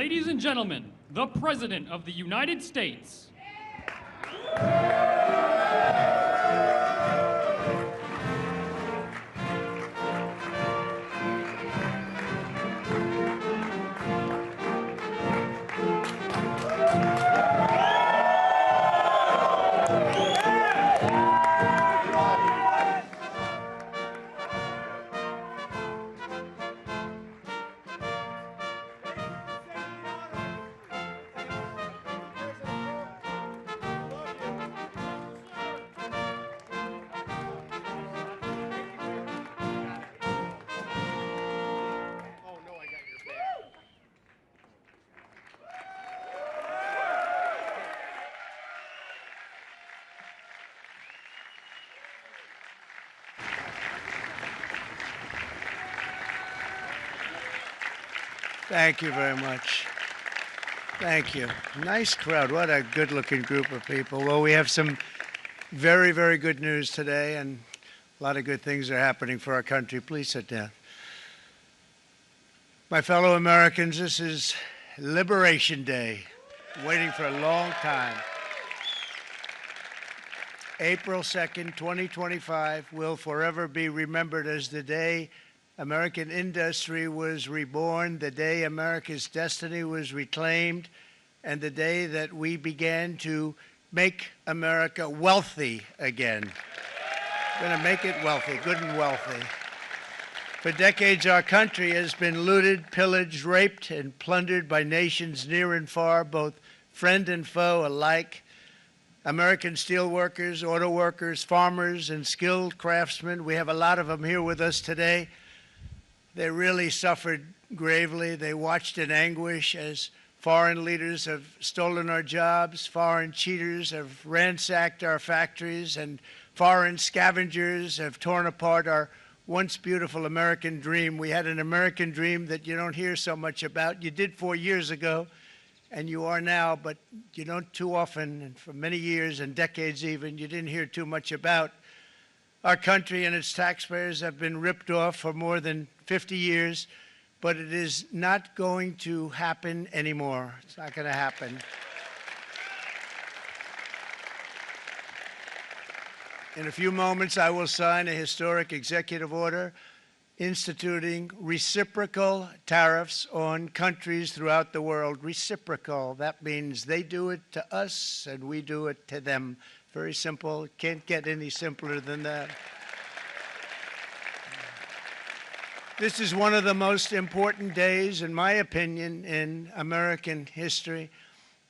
Ladies and gentlemen, the President of the United States. Thank you very much. Thank you. Nice crowd. What a good-looking group of people. Well, we have some very, very good news today, and a lot of good things are happening for our country. Please sit down. My fellow Americans, this is Liberation Day, waiting for a long time. April 2nd, 2025 will forever be remembered as the day American industry was reborn, the day America's destiny was reclaimed, and the day that we began to make America wealthy again. We're going to make it wealthy, good and wealthy. For decades, our country has been looted, pillaged, raped, and plundered by nations near and far, both friend and foe alike. American steel workers, auto workers, farmers, and skilled craftsmen, we have a lot of them here with us today. They really suffered gravely. They watched in anguish as foreign leaders have stolen our jobs, foreign cheaters have ransacked our factories, and foreign scavengers have torn apart our once beautiful American dream. We had an American dream that you don't hear so much about. You did 4 years ago, and you are now, but you don't too often, and for many years and decades even, you didn't hear too much about. Our country and its taxpayers have been ripped off for more than 50 years, but it is not going to happen anymore. It's not going to happen. In a few moments, I will sign a historic executive order instituting reciprocal tariffs on countries throughout the world. Reciprocal, that means they do it to us and we do it to them. Very simple. Can't get any simpler than that. This is one of the most important days, in my opinion, in American history.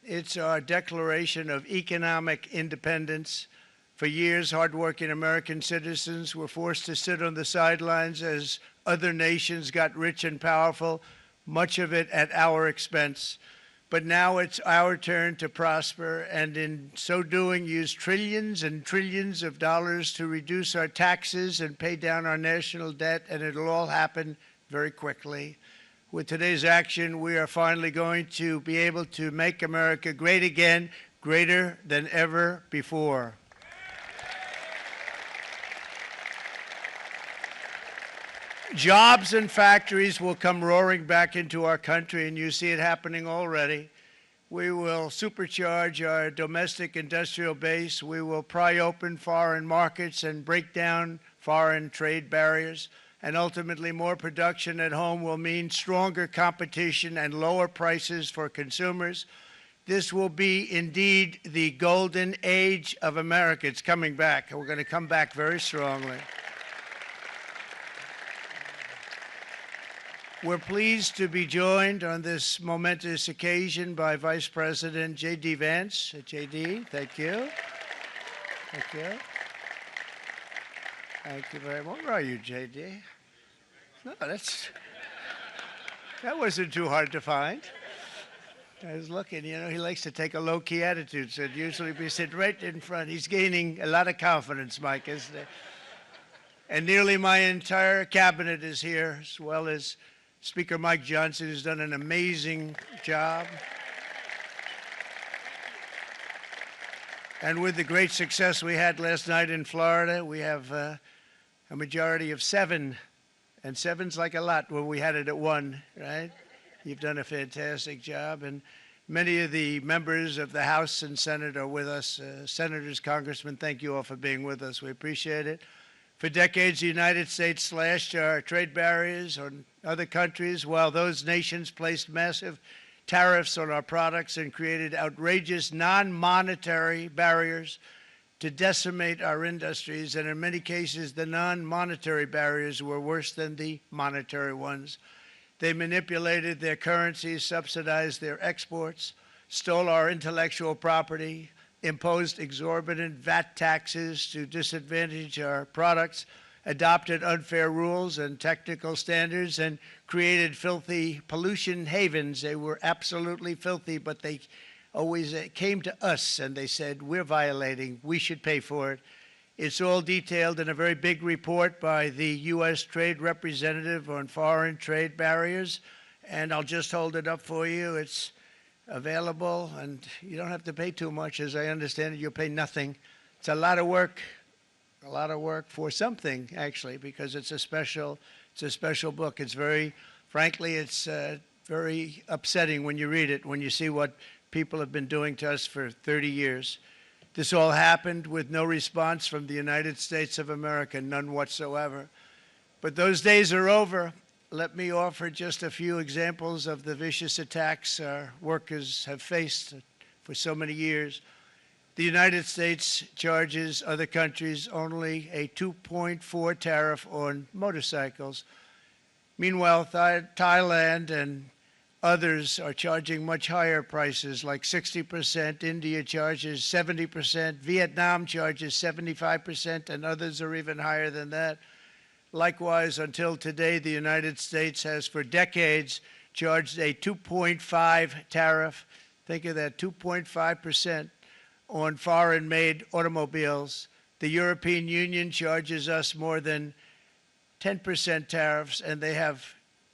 It's our declaration of economic independence. For years, hardworking American citizens were forced to sit on the sidelines as other nations got rich and powerful, much of it at our expense. But now it's our turn to prosper, and in so doing, use trillions and trillions of dollars to reduce our taxes and pay down our national debt, and it'll all happen very quickly. With today's action, we are finally going to be able to make America great again, greater than ever before. Jobs and factories will come roaring back into our country, and you see it happening already. We will supercharge our domestic industrial base. We will pry open foreign markets and break down foreign trade barriers. And ultimately, more production at home will mean stronger competition and lower prices for consumers. This will be indeed the golden age of America. It's coming back, and we're going to come back very strongly. We're pleased to be joined on this momentous occasion by Vice President J.D. Vance. J.D., thank you. Thank you. Thank you very much. Where are you, J.D.? No, that wasn't too hard to find. I was looking, you know, he likes to take a low-key attitude, so it'd usually be sitting right in front. He's gaining a lot of confidence, Mike, isn't he? And nearly my entire cabinet is here, as well as Speaker Mike Johnson, who's done an amazing job. And with the great success we had last night in Florida, we have a majority of 7. And 7's like a lot when we had it at 1, right? You've done a fantastic job, and many of the members of the House and Senate are with us. Senators, Congressmen, thank you all for being with us. We appreciate it. For decades, the United States slashed our trade barriers on other countries, while those nations placed massive tariffs on our products and created outrageous non-monetary barriers to decimate our industries. And in many cases, the non-monetary barriers were worse than the monetary ones. They manipulated their currencies, subsidized their exports, stole our intellectual property, imposed exorbitant VAT taxes to disadvantage our products, adopted unfair rules and technical standards, and created filthy pollution havens. They were absolutely filthy, but they always came to us and they said, we're violating, we should pay for it. It's all detailed in a very big report by the U.S. Trade Representative on foreign trade barriers, and I'll just hold it up for you. It's available, and you don't have to pay too much. As I understand it, you'll pay nothing. It's a lot of work for something, actually, because it's a special book. It's very, frankly, it's very upsetting when you read it, when you see what people have been doing to us for 30 years. This all happened with no response from the United States of America, none whatsoever. But those days are over. Let me offer just a few examples of the vicious attacks our workers have faced for so many years. The United States charges other countries only a 2.4 tariff on motorcycles. Meanwhile, Thailand and others are charging much higher prices, like 60%. India charges 70%. Vietnam charges 75%, and others are even higher than that. Likewise, until today, the United States has for decades charged a 2.5 tariff. Think of that, 2.5% on foreign-made automobiles. The European Union charges us more than 10% tariffs, and they have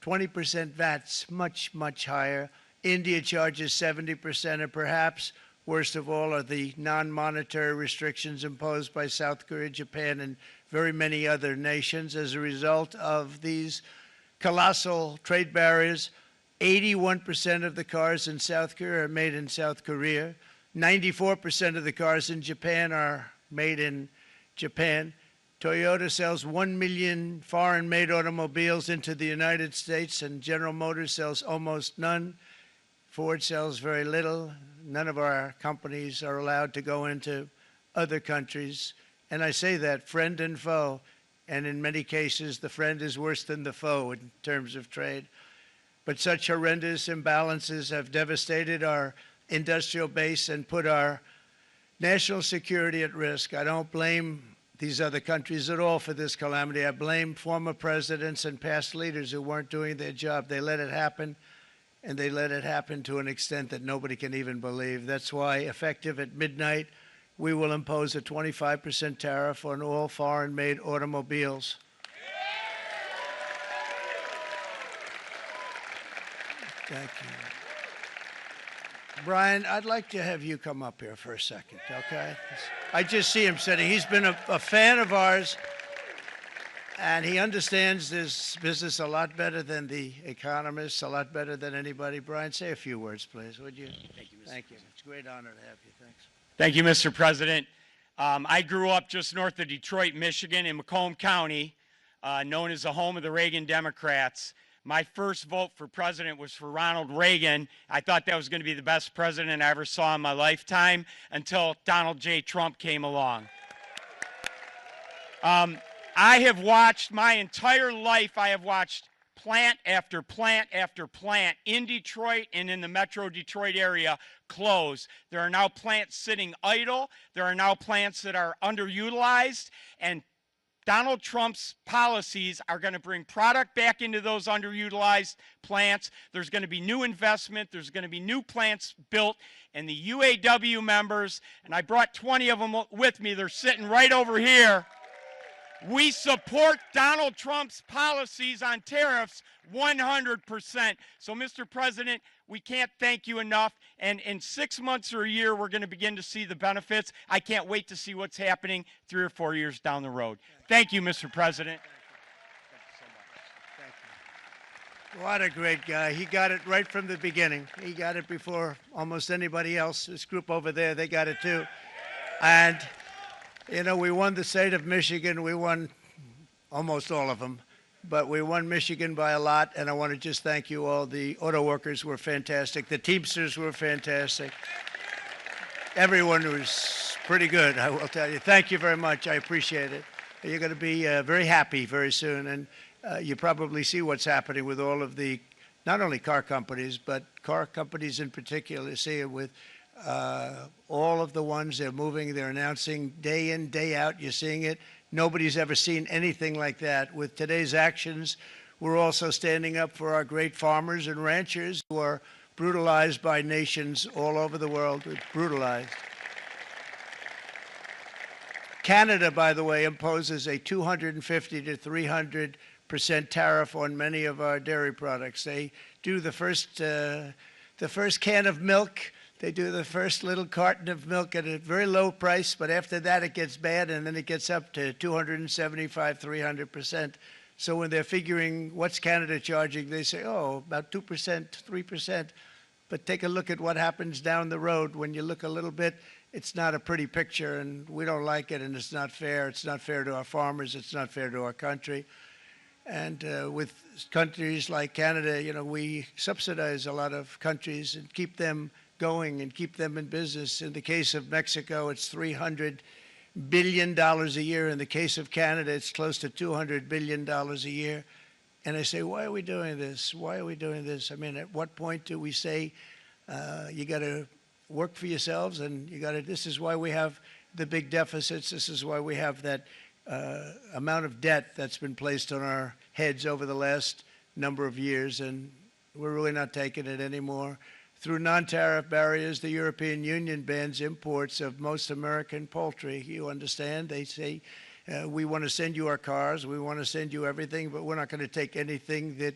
20% VATs, much, much higher. India charges 70%, and perhaps worst of all are the non-monetary restrictions imposed by South Korea, Japan, and very many other nations. As a result of these colossal trade barriers, 81% of the cars in South Korea are made in South Korea. 94% of the cars in Japan are made in Japan. Toyota sells 1 million foreign-made automobiles into the United States, and General Motors sells almost none. Ford sells very little. None of our companies are allowed to go into other countries. And I say that, friend and foe, and in many cases, the friend is worse than the foe in terms of trade. But such horrendous imbalances have devastated our industrial base and put our national security at risk. I don't blame these other countries at all for this calamity. I blame former presidents and past leaders who weren't doing their job. They let it happen, and they let it happen to an extent that nobody can even believe. That's why, effective at midnight, we will impose a 25% tariff on all foreign-made automobiles. Thank you. Brian, I'd like to have you come up here for a second, okay? I just see him sitting. He's been a fan of ours, and he understands this business a lot better than the economists, a lot better than anybody. Brian, say a few words, please, would you? Thank you, Mr. Thank you. President. It's a great honor to have you. Thanks. Thank you, Mr. President. I grew up just north of Detroit, Michigan, in Macomb County, known as the home of the Reagan Democrats. My first vote for president was for Ronald Reagan. I thought that was going to be the best president I ever saw in my lifetime until Donald J. Trump came along. I have watched my entire life, I have watched plant after plant after plant in Detroit and in the Metro Detroit area close. There are now plants sitting idle. There are now plants that are underutilized, and Donald Trump's policies are going to bring product back into those underutilized plants. There's going to be new investment. There's going to be new plants built. And the UAW members, and I brought 20 of them with me, they're sitting right over here. We support Donald Trump's policies on tariffs 100%. So, Mr. President, we can't thank you enough. And in 6 months or a year, we're going to begin to see the benefits. I can't wait to see what's happening 3 or 4 years down the road. Thank you, Mr. President. Thank you so much. Thank you. What a great guy. He got it right from the beginning. He got it before almost anybody else. This group over there, they got it too. And, you know, we won the state of Michigan. We won almost all of them. But we won Michigan by a lot, and I want to just thank you all. The auto workers were fantastic. The Teamsters were fantastic. Everyone was pretty good, I will tell you. Thank you very much. I appreciate it. You're going to be very happy very soon, and you probably see what's happening with all of the, not only car companies, but car companies in particular. You see it with all of the ones they're moving, they're announcing day in, day out. You're seeing it. Nobody's ever seen anything like that. With today's actions, we're also standing up for our great farmers and ranchers who are brutalized by nations all over the world. Brutalized. Canada, by the way, imposes a 250 to 300% tariff on many of our dairy products. They do the first can of milk. They do the first little carton of milk at a very low price, but after that it gets bad, and then it gets up to 275, 300%. So when they're figuring what's Canada charging, they say, oh, about 2%, 3%. But take a look at what happens down the road. When you look a little bit, it's not a pretty picture, and we don't like it, and it's not fair. It's not fair to our farmers. It's not fair to our country. And with countries like Canada, you know, we subsidize a lot of countries and keep them going and keep them in business. In the case of Mexico, it's $300 billion a year. In the case of Canada, it's close to $200 billion a year. And I say, why are we doing this? Why are we doing this? I mean, at what point do we say, you got to work for yourselves, and you got to, this is why we have the big deficits. This is why we have that amount of debt that's been placed on our heads over the last number of years, and we're really not taking it anymore. Through non-tariff barriers, the European Union bans imports of most American poultry. You understand? They say, we want to send you our cars, we want to send you everything, but we're not going to take anything that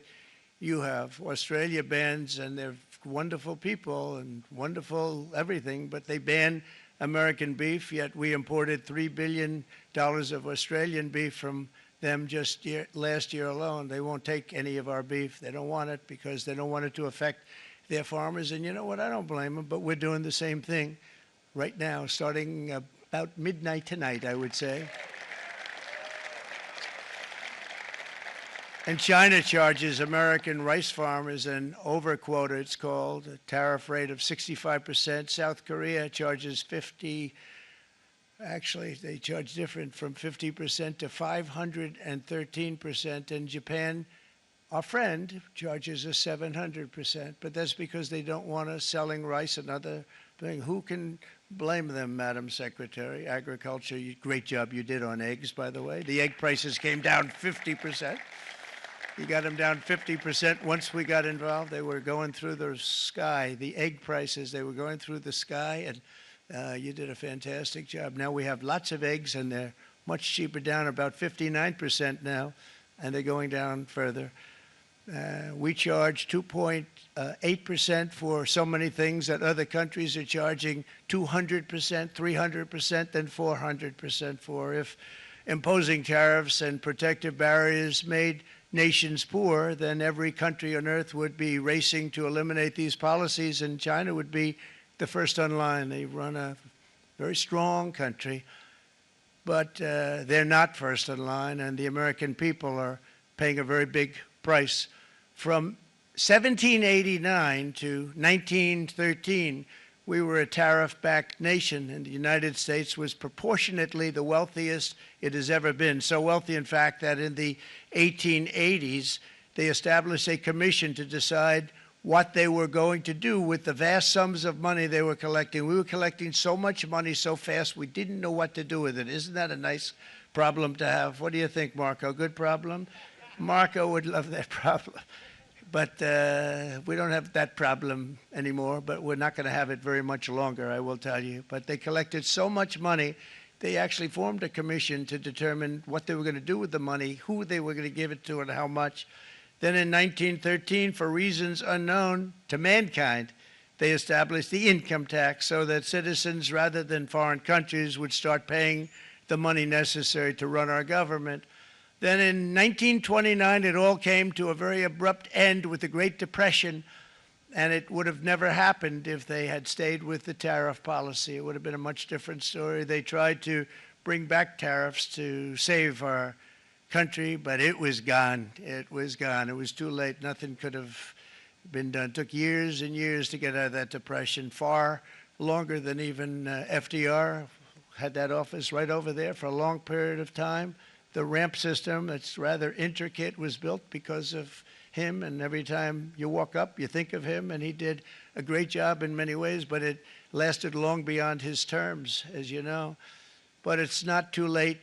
you have. Australia bans, and they're wonderful people and wonderful everything, but they ban American beef, yet we imported $3 billion of Australian beef from them just last year alone. They won't take any of our beef. They don't want it because they don't want it to affect their farmers. And you know what? I don't blame them, but we're doing the same thing right now, starting about midnight tonight, I would say. And China charges American rice farmers an overquota, it's called, a tariff rate of 65%. South Korea charges 50%. Actually, they charge different, from 50% to 513%. And Japan, our friend, charges us 700%. But that's because they don't want us selling rice, another thing. Who can blame them, Madam Secretary? Agriculture, great job you did on eggs, by the way. The egg prices came down 50%. You got them down 50%. Once we got involved, they were going through the sky. The egg prices, they were going through the sky, and you did a fantastic job. Now we have lots of eggs, and they're much cheaper, down about 59% now, and they're going down further. We charge 2.8% for so many things that other countries are charging 200%, 300%, and 400% for. If imposing tariffs and protective barriers made nations poor, then every country on earth would be racing to eliminate these policies, and China would be the first on line. They run a very strong country, but they're not first in line, and the American people are paying a very big price. From 1789 to 1913, we were a tariff-backed nation, and the United States was proportionately the wealthiest it has ever been. So wealthy, in fact, that in the 1880s, they established a commission to decide what they were going to do with the vast sums of money they were collecting. We were collecting so much money so fast, we didn't know what to do with it. Isn't that a nice problem to have? What do you think, Marco? Good problem? Marco would love that problem. But we don't have that problem anymore, but we're not going to have it very much longer, I will tell you. But they collected so much money, they actually formed a commission to determine what they were going to do with the money, who they were going to give it to, and how much. Then in 1913, for reasons unknown to mankind, they established the income tax so that citizens, rather than foreign countries, would start paying the money necessary to run our government. Then in 1929, it all came to a very abrupt end with the Great Depression, and it would have never happened if they had stayed with the tariff policy. It would have been a much different story. They tried to bring back tariffs to save our country, but it was gone. It was gone. It was too late. Nothing could have been done. It took years and years to get out of that depression, far longer than even FDR had that office right over there for a long period of time. The ramp system, that's rather intricate, was built because of him, and every time you walk up, you think of him, and he did a great job in many ways, but it lasted long beyond his terms, as you know. But it's not too late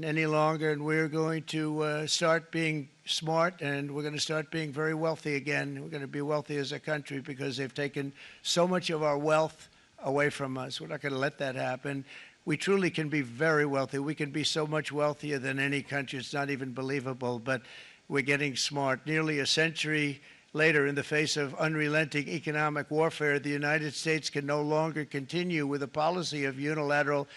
any longer, and we're going to start being smart, and we're going to start being very wealthy again. We're going to be wealthy as a country because they've taken so much of our wealth away from us. We're not going to let that happen. We truly can be very wealthy. We can be so much wealthier than any country. It's not even believable, but we're getting smart. Nearly a century later, in the face of unrelenting economic warfare, the United States can no longer continue with a policy of unilateral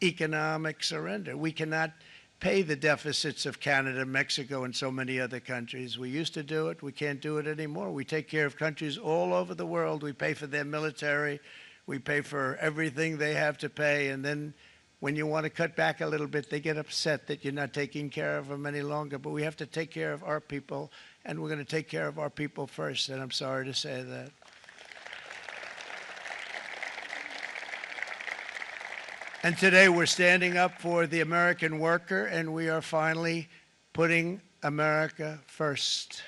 economic surrender. We cannot pay the deficits of Canada, Mexico, and so many other countries. We used to do it. We can't do it anymore. We take care of countries all over the world. We pay for their military. We pay for everything they have to pay, and then when you want to cut back a little bit, they get upset that you're not taking care of them any longer. But we have to take care of our people, and we're going to take care of our people first, and I'm sorry to say that. And today we're standing up for the American worker, and we are finally putting America first.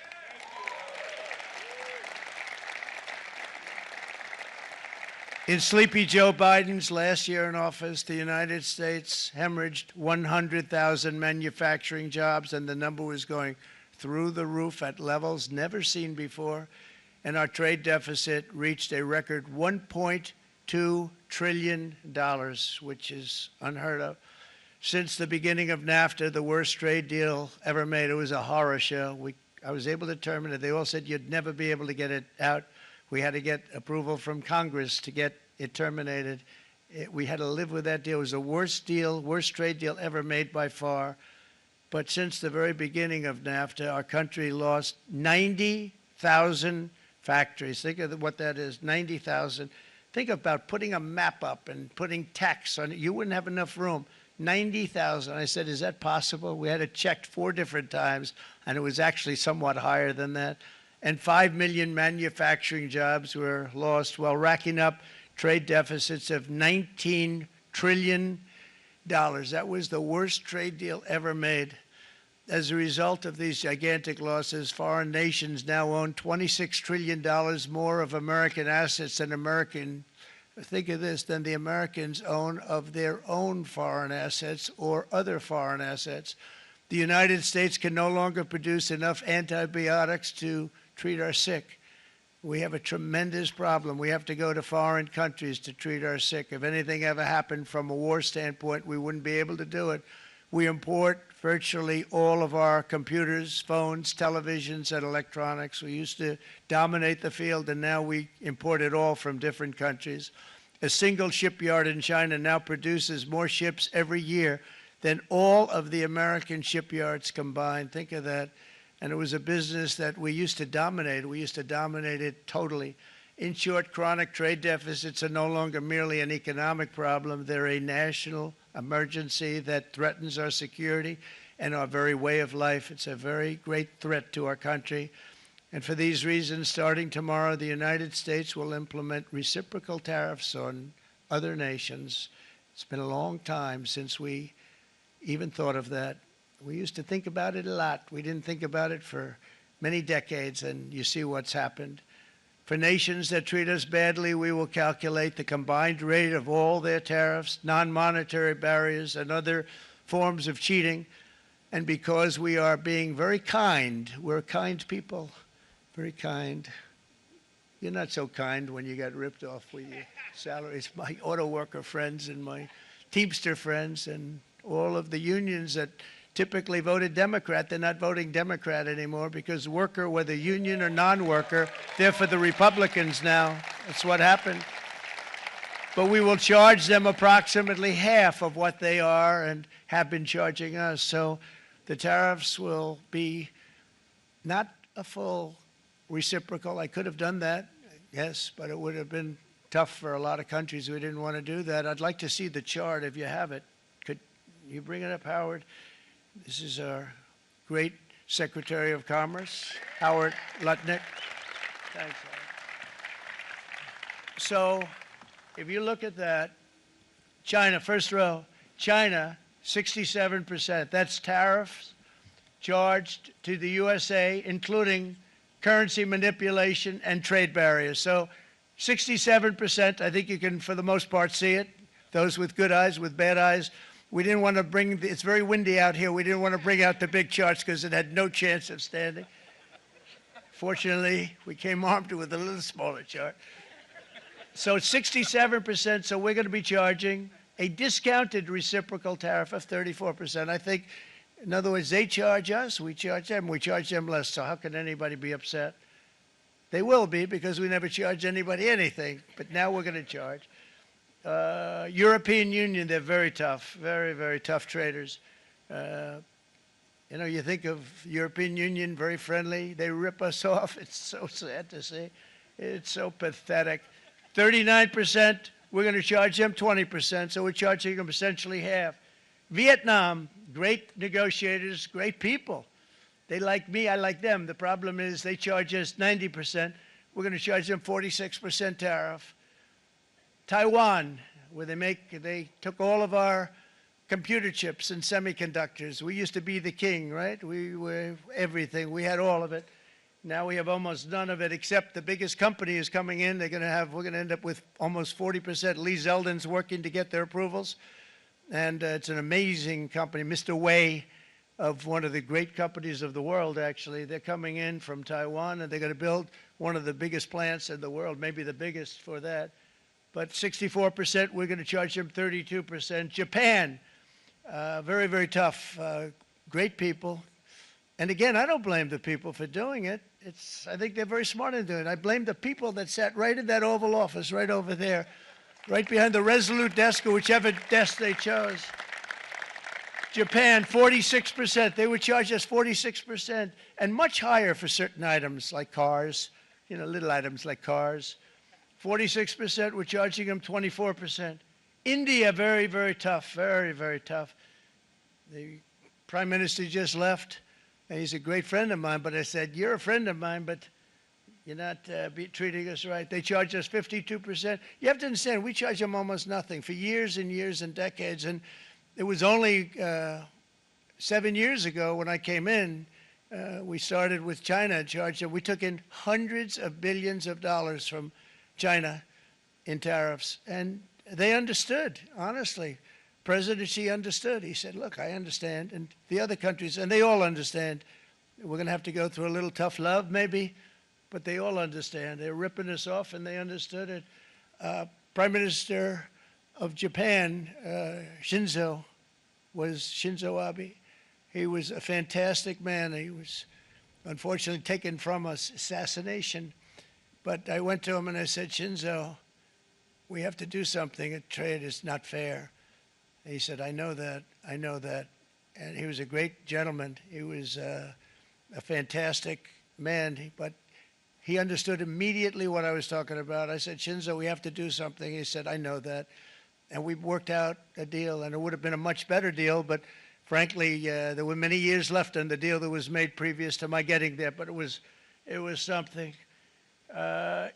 In Sleepy Joe Biden's last year in office, the United States hemorrhaged 100,000 manufacturing jobs, and the number was going through the roof at levels never seen before. And our trade deficit reached a record $1.2 trillion, which is unheard of. Since the beginning of NAFTA, the worst trade deal ever made. It was a horror show. I was able to terminate it. They all said you'd never be able to get it out. We had to get approval from Congress to get it terminated. We had to live with that deal. It was the worst deal, worst trade deal ever made by far. But since the very beginning of NAFTA, our country lost 90,000 factories. Think of what that is, 90,000. Think about putting a map up and putting tax on it. You wouldn't have enough room. 90,000. I said, is that possible? We had it checked 4 different times, and it was actually somewhat higher than that. And 5 million manufacturing jobs were lost while racking up trade deficits of $19 trillion. That was the worst trade deal ever made. As a result of these gigantic losses, foreign nations now own $26 trillion more of American assets than think of this, than the Americans own of their own foreign assets or other foreign assets. The United States can no longer produce enough antibiotics to treat our sick. We have a tremendous problem. We have to go to foreign countries to treat our sick. If anything ever happened from a war standpoint, we wouldn't be able to do it. We import virtually all of our computers, phones, televisions, and electronics. We used to dominate the field, and now we import it all from different countries. A single shipyard in China now produces more ships every year than all of the American shipyards combined. Think of that. And it was a business that we used to dominate. We used to dominate it totally. In short, chronic trade deficits are no longer merely an economic problem. They're a national emergency that threatens our security and our very way of life. It's a very great threat to our country. And for these reasons, starting tomorrow, the United States will implement reciprocal tariffs on other nations. It's been a long time since we even thought of that. We used to think about it a lot. We didn't think about it for many decades, and you see what's happened. For nations that treat us badly, we will calculate the combined rate of all their tariffs, non-monetary barriers, and other forms of cheating. And because we are being very kind, we're kind people, very kind. You're not so kind when you got ripped off with your salaries. My auto worker friends and my Teamster friends and all of the unions that typically voted Democrat, they're not voting Democrat anymore because worker, whether union or non-worker, they're for the Republicans now. That's what happened. But we will charge them approximately half of what they are and have been charging us. So The tariffs will be not a full reciprocal. I could have done that, yes, but it would have been tough for a lot of countries. We didn't want to do that. I'd like to see the chart if you have it. Could you bring it up, Howard? This is our great Secretary of Commerce, Howard Lutnick. Thanks, Howard. So if you look at that, China, first row, China, 67%. That's tariffs charged to the USA, including currency manipulation and trade barriers. So 67%, I think you can, for the most part, see it. Those with good eyes, with bad eyes. We didn't want to bring, it's very windy out here. We didn't want to bring out the big charts because it had no chance of standing. Fortunately, we came armed with a little smaller chart. So it's 67%, so we're going to be charging a discounted reciprocal tariff of 34%. I think, in other words, they charge us, we charge them less, so how can anybody be upset? They will be, because we never charge anybody anything, but now we're going to charge. European Union, they're very tough, very, very tough traders. You know, you think of European Union, very friendly. They rip us off. It's so sad to see. It's so pathetic. 39%, we're going to charge them 20%, so we're charging them essentially half. Vietnam, great negotiators, great people. They like me, I like them. The problem is they charge us 90%. We're going to charge them 46% tariff. Taiwan, where they took all of our computer chips and semiconductors. We used to be the king, right? We were everything. We had all of it. Now we have almost none of it, except the biggest company is coming in. We're going to end up with almost 40%. Lee Zeldin's working to get their approvals. And it's an amazing company. Mr. Wei, of one of the great companies of the world, actually. They're coming in from Taiwan, and they're going to build one of the biggest plants in the world, maybe the biggest for that. But 64%, we're going to charge them 32%. Japan, very, very tough, great people. And again, I don't blame the people for doing it. I think they're very smart in doing it. I blame the people that sat right in that Oval Office, right over there, right behind the Resolute desk or whichever desk they chose. Japan, 46%. They would charge us 46%, and much higher for certain items like cars, you know, little items like cars. 46%, we're charging them 24%. India, very, very tough, very, very tough. The Prime Minister just left, and he's a great friend of mine, but I said, you're a friend of mine, but you're not treating us right. They charge us 52%. You have to understand, we charge them almost nothing for years and years and decades, and it was only 7 years ago when I came in, we started with China and charged them. We took in hundreds of billions of dollars from China in tariffs, and they understood, honestly. President Xi understood. He said, look, I understand, and the other countries, and they all understand. We're going to have to go through a little tough love, maybe, but they all understand. They're ripping us off, and they understood it. Prime Minister of Japan, Shinzo Abe. He was a fantastic man. He was unfortunately taken from us, assassination. But I went to him and I said, Shinzo, we have to do something. Trade is not fair. And he said, I know that, I know that. And he was a great gentleman. He was a fantastic man, but he understood immediately what I was talking about. I said, Shinzo, we have to do something. He said, I know that. And we worked out a deal, and it would have been a much better deal, but frankly, there were many years left on the deal that was made previous to my getting there, but it was something.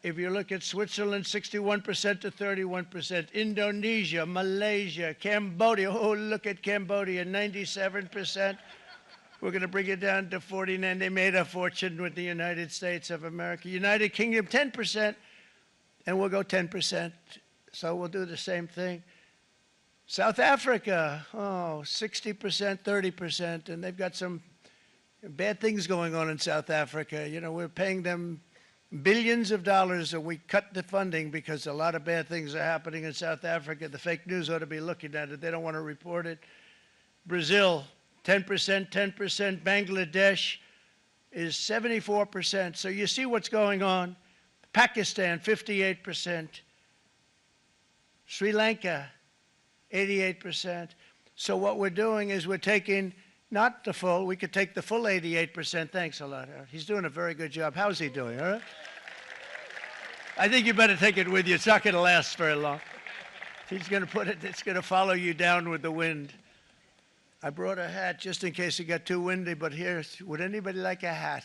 If you look at Switzerland, 61% to 31%. Indonesia, Malaysia, Cambodia. Oh, look at Cambodia, 97%. We're going to bring it down to 49. They made a fortune with the United States of America. United Kingdom, 10%, and we'll go 10%. So we'll do the same thing. South Africa, 60%, 30%, and they've got some bad things going on in South Africa. You know, we're paying them billions of dollars, and we cut the funding because a lot of bad things are happening in South Africa. The fake news ought to be looking at it. They don't want to report it. Brazil, 10%, 10%. Bangladesh is 74%. So you see what's going on. Pakistan, 58%. Sri Lanka, 88%. So what we're doing is we're taking Not the full. We could take the full 88%. Thanks a lot, Harold. He's doing a very good job. How's he doing, all right? I think you better take it with you. It's not going to last very long. He's going to put it, it's going to follow you down with the wind. I brought a hat just in case it got too windy, but here, would anybody like a hat?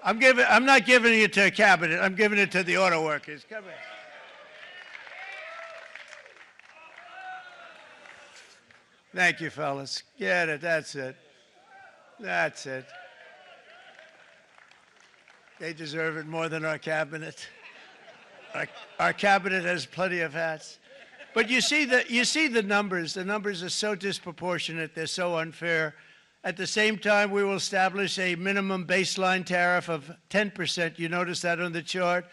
I'm not giving it to a cabinet. I'm giving it to the auto workers. Come here. Thank you, fellas. Get it. That's it. That's it. They deserve it more than our cabinet. Our cabinet has plenty of hats. But you see the numbers. The numbers are so disproportionate. They're so unfair. At the same time, we will establish a minimum baseline tariff of 10%. You notice that on the chart.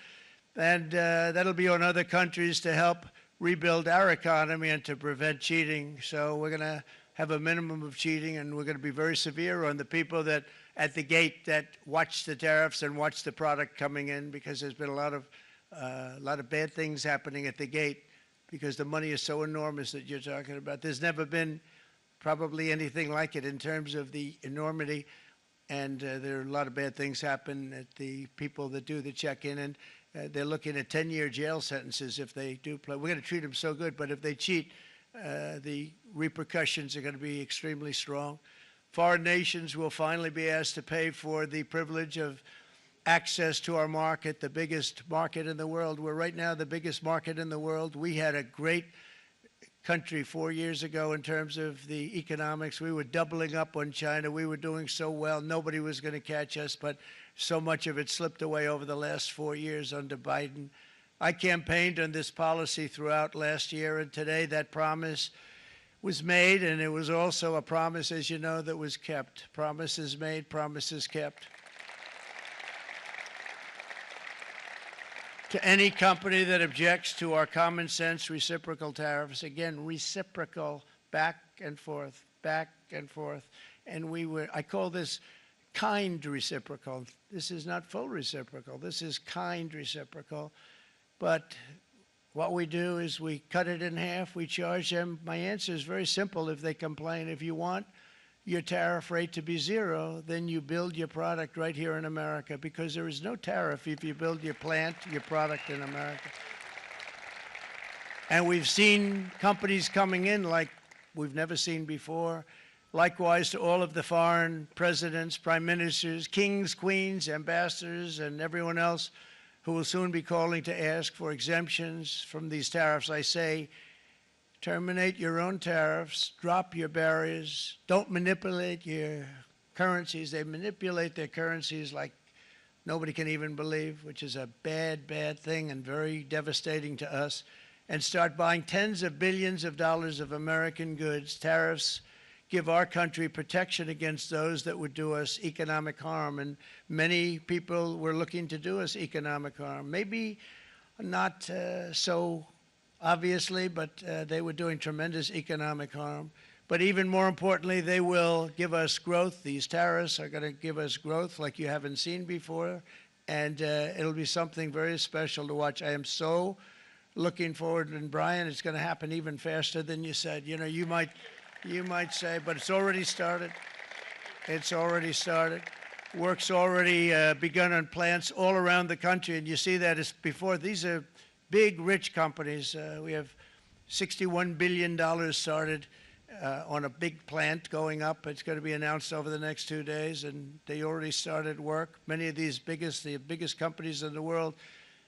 And that'll be on other countries to help rebuild our economy and to prevent cheating. So we're going to have a minimum of cheating, and we're going to be very severe on the people that at the gate that watch the tariffs and watch the product coming in, because there's been a lot of bad things happening at the gate because the money is so enormous that you're talking about. There's never been probably anything like it in terms of the enormity, and there are a lot of bad things happen at the people that do the check-in, and they're looking at 10-year jail sentences if they do play. We're going to treat them so good, but if they cheat, the repercussions are going to be extremely strong. Foreign nations will finally be asked to pay for the privilege of access to our market, the biggest market in the world. We're right now the biggest market in the world. We had a great country 4 years ago in terms of the economics. We were doubling up on China. We were doing so well. Nobody was going to catch us, but so much of it slipped away over the last 4 years under Biden. I campaigned on this policy throughout last year, and today that promise was made, and it was also a promise, as you know, that was kept. Promises made, promises kept. To any company that objects to our common sense reciprocal tariffs, again, reciprocal, back and forth, back and forth. And I call this kind reciprocal. This is not full reciprocal. This is kind reciprocal. But what we do is we cut it in half. We charge them. My answer is very simple if they complain. If you want your tariff rate to be zero, then you build your product right here in America, because there is no tariff if you build your plant, your product in America. And we've seen companies coming in like we've never seen before. Likewise to all of the foreign presidents, prime ministers, kings, queens, ambassadors, and everyone else who will soon be calling to ask for exemptions from these tariffs. I say, terminate your own tariffs, drop your barriers, don't manipulate your currencies. They manipulate their currencies like nobody can even believe, which is a bad, bad thing and very devastating to us, and start buying tens of billions of dollars of American goods. Tariffs give our country protection against those that would do us economic harm, and many people were looking to do us economic harm. Maybe not so obviously, but they were doing tremendous economic harm. But even more importantly, they will give us growth. These tariffs are going to give us growth like you haven't seen before, and it'll be something very special to watch. I am so looking forward, and Brian, it's going to happen even faster than you said. You know, you might say, but it's already started. It's already started. Work's already begun on plants all around the country, and you see that as before. These are big, rich companies. We have $61 billion started on a big plant going up. It's going to be announced over the next 2 days, and they already started work. Many of these the biggest companies in the world,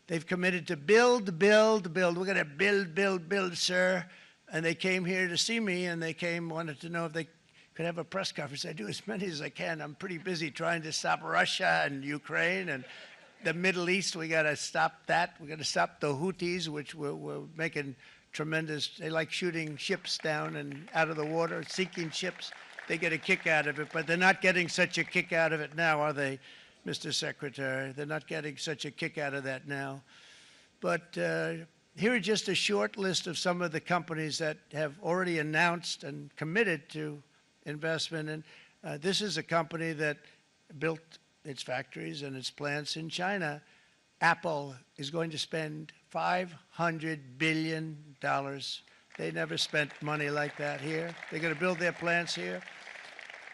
they've committed to build, build, build. We're going to build, build, build, sir. And they came here to see me, and they wanted to know if they could have a press conference. I do as many as I can. I'm pretty busy trying to stop Russia and Ukraine and the Middle East. We got to stop that. We got to stop the Houthis, which we're making tremendous. They like shooting ships down and out of the water, sinking ships. They get a kick out of it, but they're not getting such a kick out of it now, are they, Mr. Secretary? They're not getting such a kick out of that now. But here are just a short list of some of the companies that have already announced and committed to investment. And this is a company that built its factories and its plants in China. Apple is going to spend $500 billion. They never spent money like that here. They're going to build their plants here.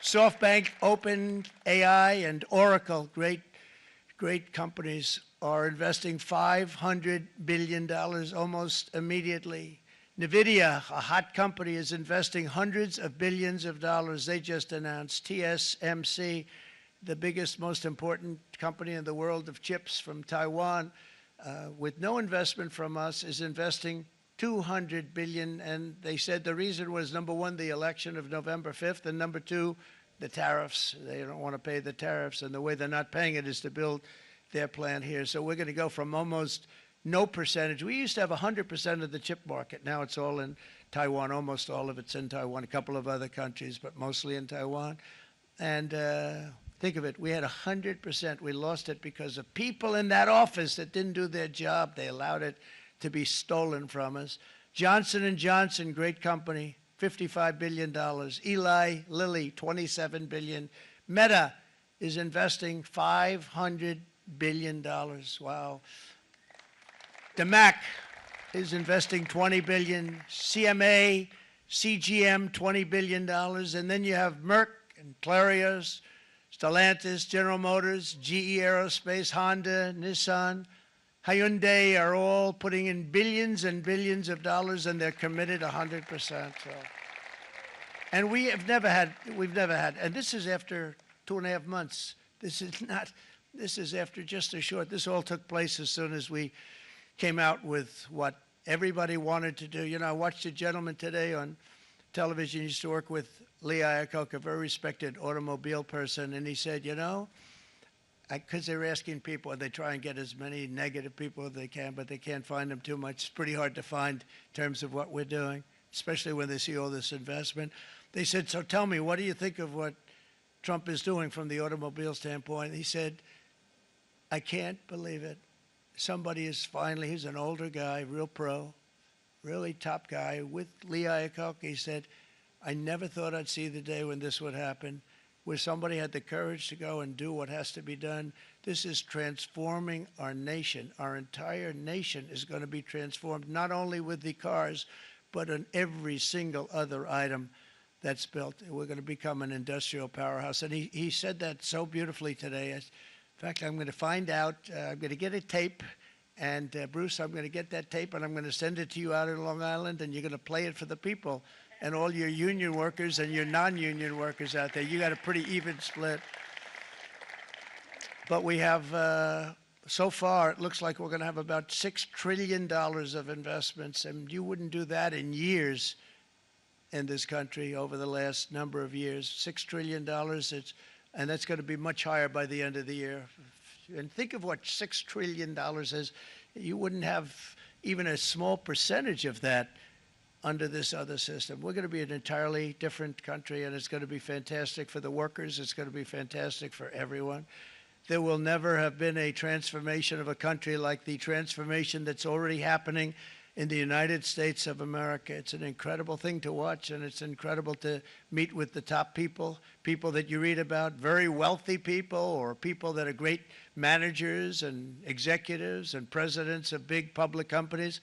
SoftBank, OpenAI, and Oracle, great companies, are investing $500 billion almost immediately. NVIDIA, a hot company, is investing hundreds of billions of dollars. They just announced. TSMC, the biggest, most important company in the world of chips from Taiwan, with no investment from us, is investing $200 billion. And they said the reason was, number one, the election of November 5th, and number two, the tariffs. They don't want to pay the tariffs, and the way they're not paying it is to build their plant here. So we're going to go from almost no percentage. We used to have 100% of the chip market. Now it's all in Taiwan. Almost all of it's in Taiwan, a couple of other countries, but mostly in Taiwan. And think of it, we had 100%. We lost it because of people in that office that didn't do their job. They allowed it to be stolen from us. Johnson & Johnson, great company, $55 billion. Eli Lilly, $27 billion. Meta is investing $500 billion. Wow. DeMac is investing $20 billion. CMA, CGM, $20 billion. And then you have Merck and Clarios, Stellantis, General Motors, GE Aerospace, Honda, Nissan, Hyundai are all putting in billions and billions of dollars, and they're committed 100%. So. And we've never had, and this is after 2.5 months. This is after just a short, this all took place as soon as we came out with what everybody wanted to do. You know, I watched a gentleman today on television. He used to work with Lee Iacocca, a very respected automobile person, and he said, you know, because they're asking people, and they try and get as many negative people as they can, but they can't find them too much. It's pretty hard to find in terms of what we're doing, especially when they see all this investment. They said, so tell me, what do you think of what Trump is doing from the automobile standpoint? He said, I can't believe it. Somebody is finally, he's an older guy, real pro, really top guy, with Lee Iacocca. He said, I never thought I'd see the day when this would happen, where somebody had the courage to go and do what has to be done. This is transforming our nation. Our entire nation is going to be transformed, not only with the cars, but on every single other item that's built. We're going to become an industrial powerhouse. And he said that so beautifully today. In fact, I'm going to find out, I'm going to get a tape, and Bruce, I'm going to get that tape, and I'm going to send it to you out in Long Island, and you're going to play it for the people. And all your union workers and your non-union workers out there, you got a pretty even split. But we have, so far, it looks like we're going to have about $6 trillion of investments, and you wouldn't do that in years in this country over the last number of years. $6 trillion, and that's going to be much higher by the end of the year. And think of what $6 trillion is. You wouldn't have even a small percentage of that under this other system. We're going to be an entirely different country, and it's going to be fantastic for the workers. It's going to be fantastic for everyone. There will never have been a transformation of a country like the transformation that's already happening in the United States of America. It's an incredible thing to watch, and it's incredible to meet with the top people, people that you read about, very wealthy people, or people that are great managers and executives and presidents of big public companies,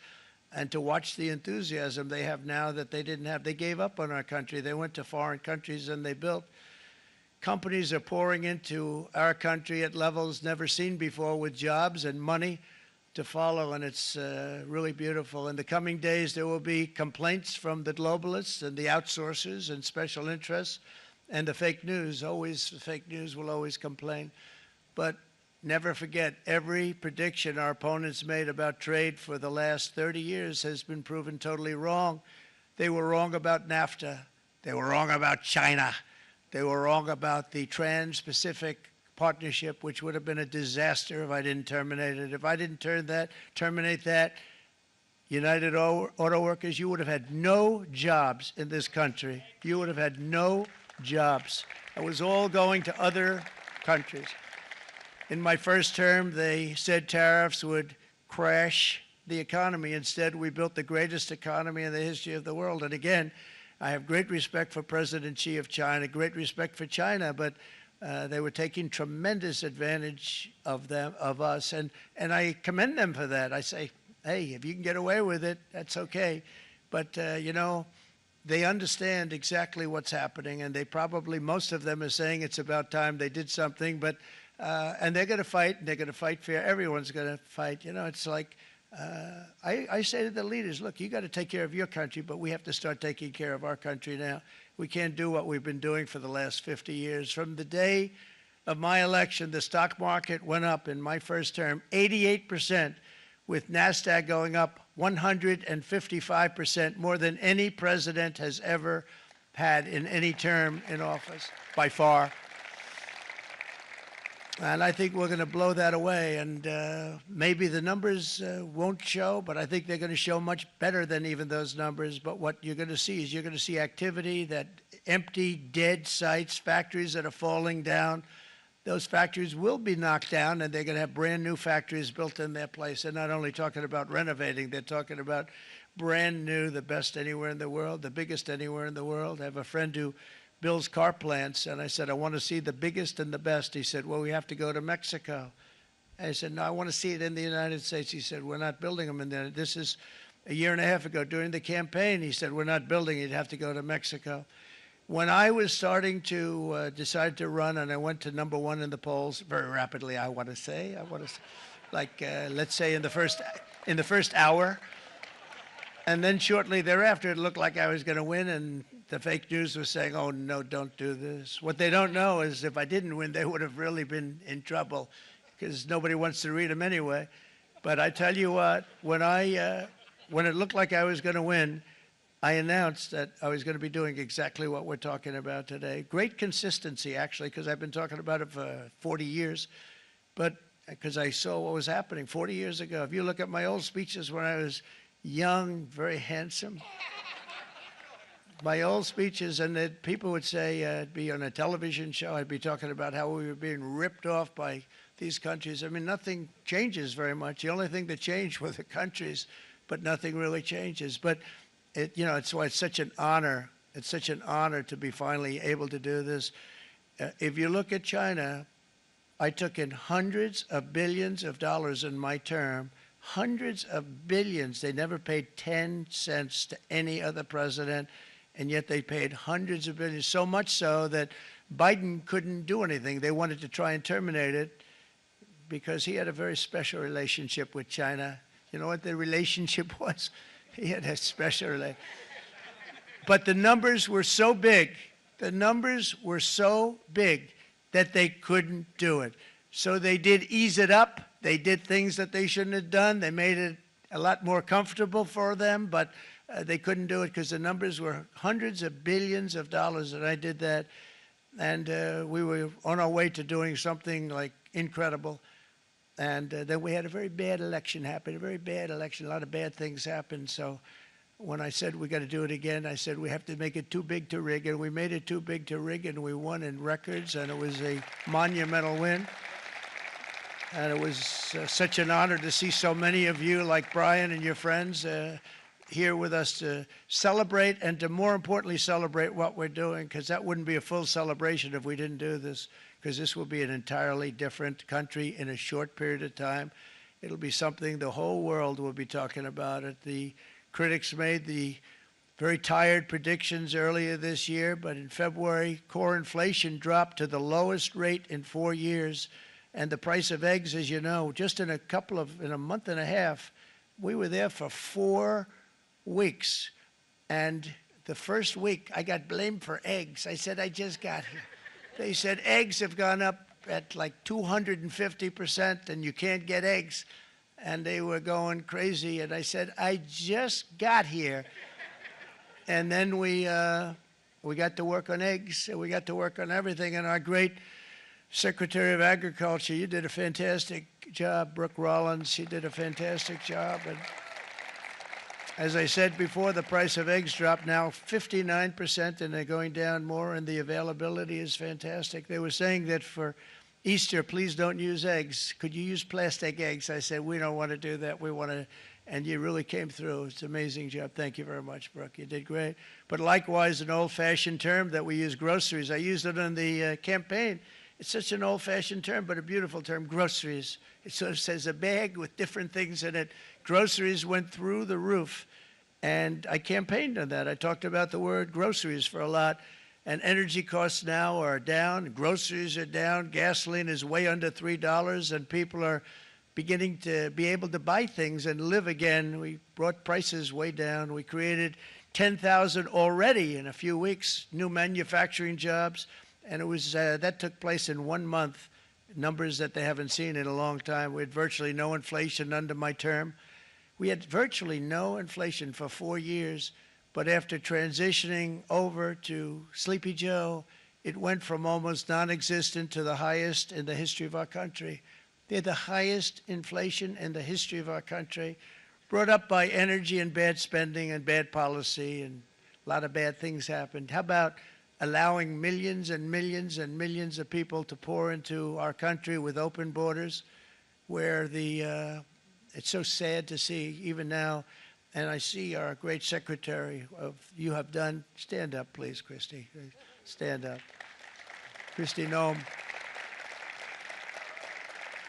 and to watch the enthusiasm they have now that they didn't have. They gave up on our country. They went to foreign countries and they built. Companies are pouring into our country at levels never seen before, with jobs and money to follow, and it's really beautiful. In the coming days, there will be complaints from the globalists and the outsourcers and special interests and the fake news. Always, the fake news will always complain. But never forget, every prediction our opponents made about trade for the last 30 years has been proven totally wrong. They were wrong about NAFTA. They were wrong about China. They were wrong about the Trans-Pacific Partnership, which would have been a disaster if I didn't terminate it. If I didn't terminate that, United Auto Workers, you would have had no jobs in this country. You would have had no jobs. It was all going to other countries. In my first term, they said tariffs would crash the economy. Instead, we built the greatest economy in the history of the world. And again, I have great respect for President Xi of China, great respect for China, but they were taking tremendous advantage of us, and I commend them for that. I say, hey, if you can get away with it, that's okay. But, you know, they understand exactly what's happening, and they probably, most of them are saying it's about time they did something, but, and they're going to fight, and they're going to fight fair. Everyone's going to fight. You know, it's like, I say to the leaders, look, you got to take care of your country, but we have to start taking care of our country now. We can't do what we've been doing for the last 50 years. From the day of my election, the stock market went up in my first term 88%, with NASDAQ going up 155%, more than any president has ever had in any term in office, by far. And I think we're going to blow that away. And maybe the numbers won't show, but I think they're going to show much better than even those numbers. But what you're going to see is you're going to see activity, that empty, dead sites, factories that are falling down. Those factories will be knocked down, and they're going to have brand new factories built in their place. They're not only talking about renovating, they're talking about brand new, the best anywhere in the world, the biggest anywhere in the world. I have a friend who builds car plants, and I said, I want to see the biggest and the best. He said, well, we have to go to Mexico. I said, no, I want to see it in the United States. He said, we're not building them in there. This is a year and a half ago during the campaign. He said, we're not building it. You'd have to go to Mexico. When I was starting to decide to run, and I went to #1 in the polls very rapidly, I want to say, like let's say in the first hour, and then shortly thereafter, it looked like I was going to win, and the fake news was saying, "Oh no, don't do this." What they don't know is if I didn't win, they would have really been in trouble, because nobody wants to read them anyway. But I tell you what, when it looked like I was going to win, I announced that I was going to be doing exactly what we're talking about today. Great consistency, actually, because I've been talking about it for 40 years, but because I saw what was happening 40 years ago. If you look at my old speeches when I was young, very handsome, my old speeches, and that people would say, I'd be on a television show, I'd be talking about how we were being ripped off by these countries. I mean, nothing changes very much. The only thing that changed were the countries, but nothing really changes. But it's why it's such an honor. It's such an honor to be finally able to do this. If you look at China, I took in hundreds of billions of dollars in my term, hundreds of billions. They never paid 10 cents to any other president, and yet they paid hundreds of billions, so much so that Biden couldn't do anything. They wanted to try and terminate it because he had a very special relationship with China. You know what the relationship was? He had a special relationship. But the numbers were so big, that they couldn't do it. So they did ease it up. They did things that they shouldn't have done. They made it a lot more comfortable for them, but they couldn't do it because the numbers were hundreds of billions of dollars, and I did that. And we were on our way to doing something like incredible. And then we had a very bad election happen, a very bad election. A lot of bad things happened. So when I said we got to do it again, I said we have to make it too big to rig. And we made it too big to rig, and we won in records, and it was a monumental win. And it was such an honor to see so many of you, like Brian and your friends, here with us to celebrate, and to more importantly celebrate what we're doing, because that wouldn't be a full celebration if we didn't do this, because this will be an entirely different country in a short period of time. It'll be something the whole world will be talking about it. The critics made the very tired predictions earlier this year, but in February, core inflation dropped to the lowest rate in 4 years, and the price of eggs, as you know, just in a month and a half, we were there for 4 weeks, and the first week I got blamed for eggs. I said, I just got here. They said eggs have gone up at like 250%, and you can't get eggs, and they were going crazy. And I said, I just got here. And then we got to work on eggs, and we got to work on everything. And our great Secretary of Agriculture, you did a fantastic job, Brooke Rollins. She did a fantastic job. And as I said before, the price of eggs dropped now 59%, and they're going down more, and the availability is fantastic. They were saying that for Easter, please don't use eggs. Could you use plastic eggs? I said, we don't want to do that. We want to, and you really came through. It's an amazing job. Thank you very much, Brooke. You did great. But likewise, an old-fashioned term that we use, groceries. I used it in the campaign. It's such an old-fashioned term, but a beautiful term, groceries. It sort of says a bag with different things in it. Groceries went through the roof. And I campaigned on that. I talked about the word groceries for a lot. And energy costs now are down, groceries are down, gasoline is way under $3, and people are beginning to be able to buy things and live again. We brought prices way down. We created 10,000 already in a few weeks, new manufacturing jobs, and it was that took place in 1 month, numbers that they haven't seen in a long time. We had virtually no inflation under my term. We had virtually no inflation for 4 years. But after transitioning over to Sleepy Joe, it went from almost non-existent to the highest in the history of our country. They had the highest inflation in the history of our country, brought up by energy and bad spending and bad policy, and a lot of bad things happened. How about allowing millions and millions and millions of people to pour into our country with open borders, where it's so sad to see even now. And I see our great secretary of you have done. Stand up, please, Christy. Stand up. Christy Noem.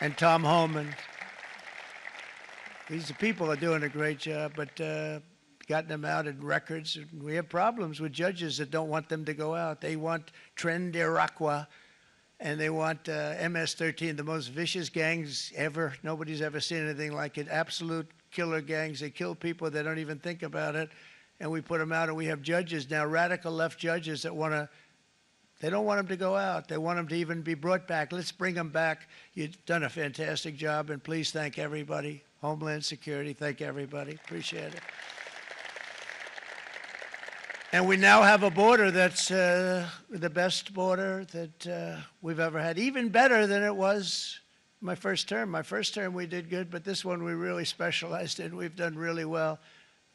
And Tom Homan. These people are doing a great job, but gotten them out in records. We have problems with judges that don't want them to go out. They want Tren de Aragua, and they want MS-13, the most vicious gangs ever. Nobody's ever seen anything like it. Absolute killer gangs. They kill people. They don't even think about it. And we put them out, and we have judges now, radical left judges that they don't want them to go out. They want them to even be brought back. Let's bring them back. You've done a fantastic job, and please thank everybody. Homeland Security, thank everybody. Appreciate it. And we now have a border that's the best border that we've ever had, even better than it was my first term. My first term we did good, but this one we really specialized in. We've done really well.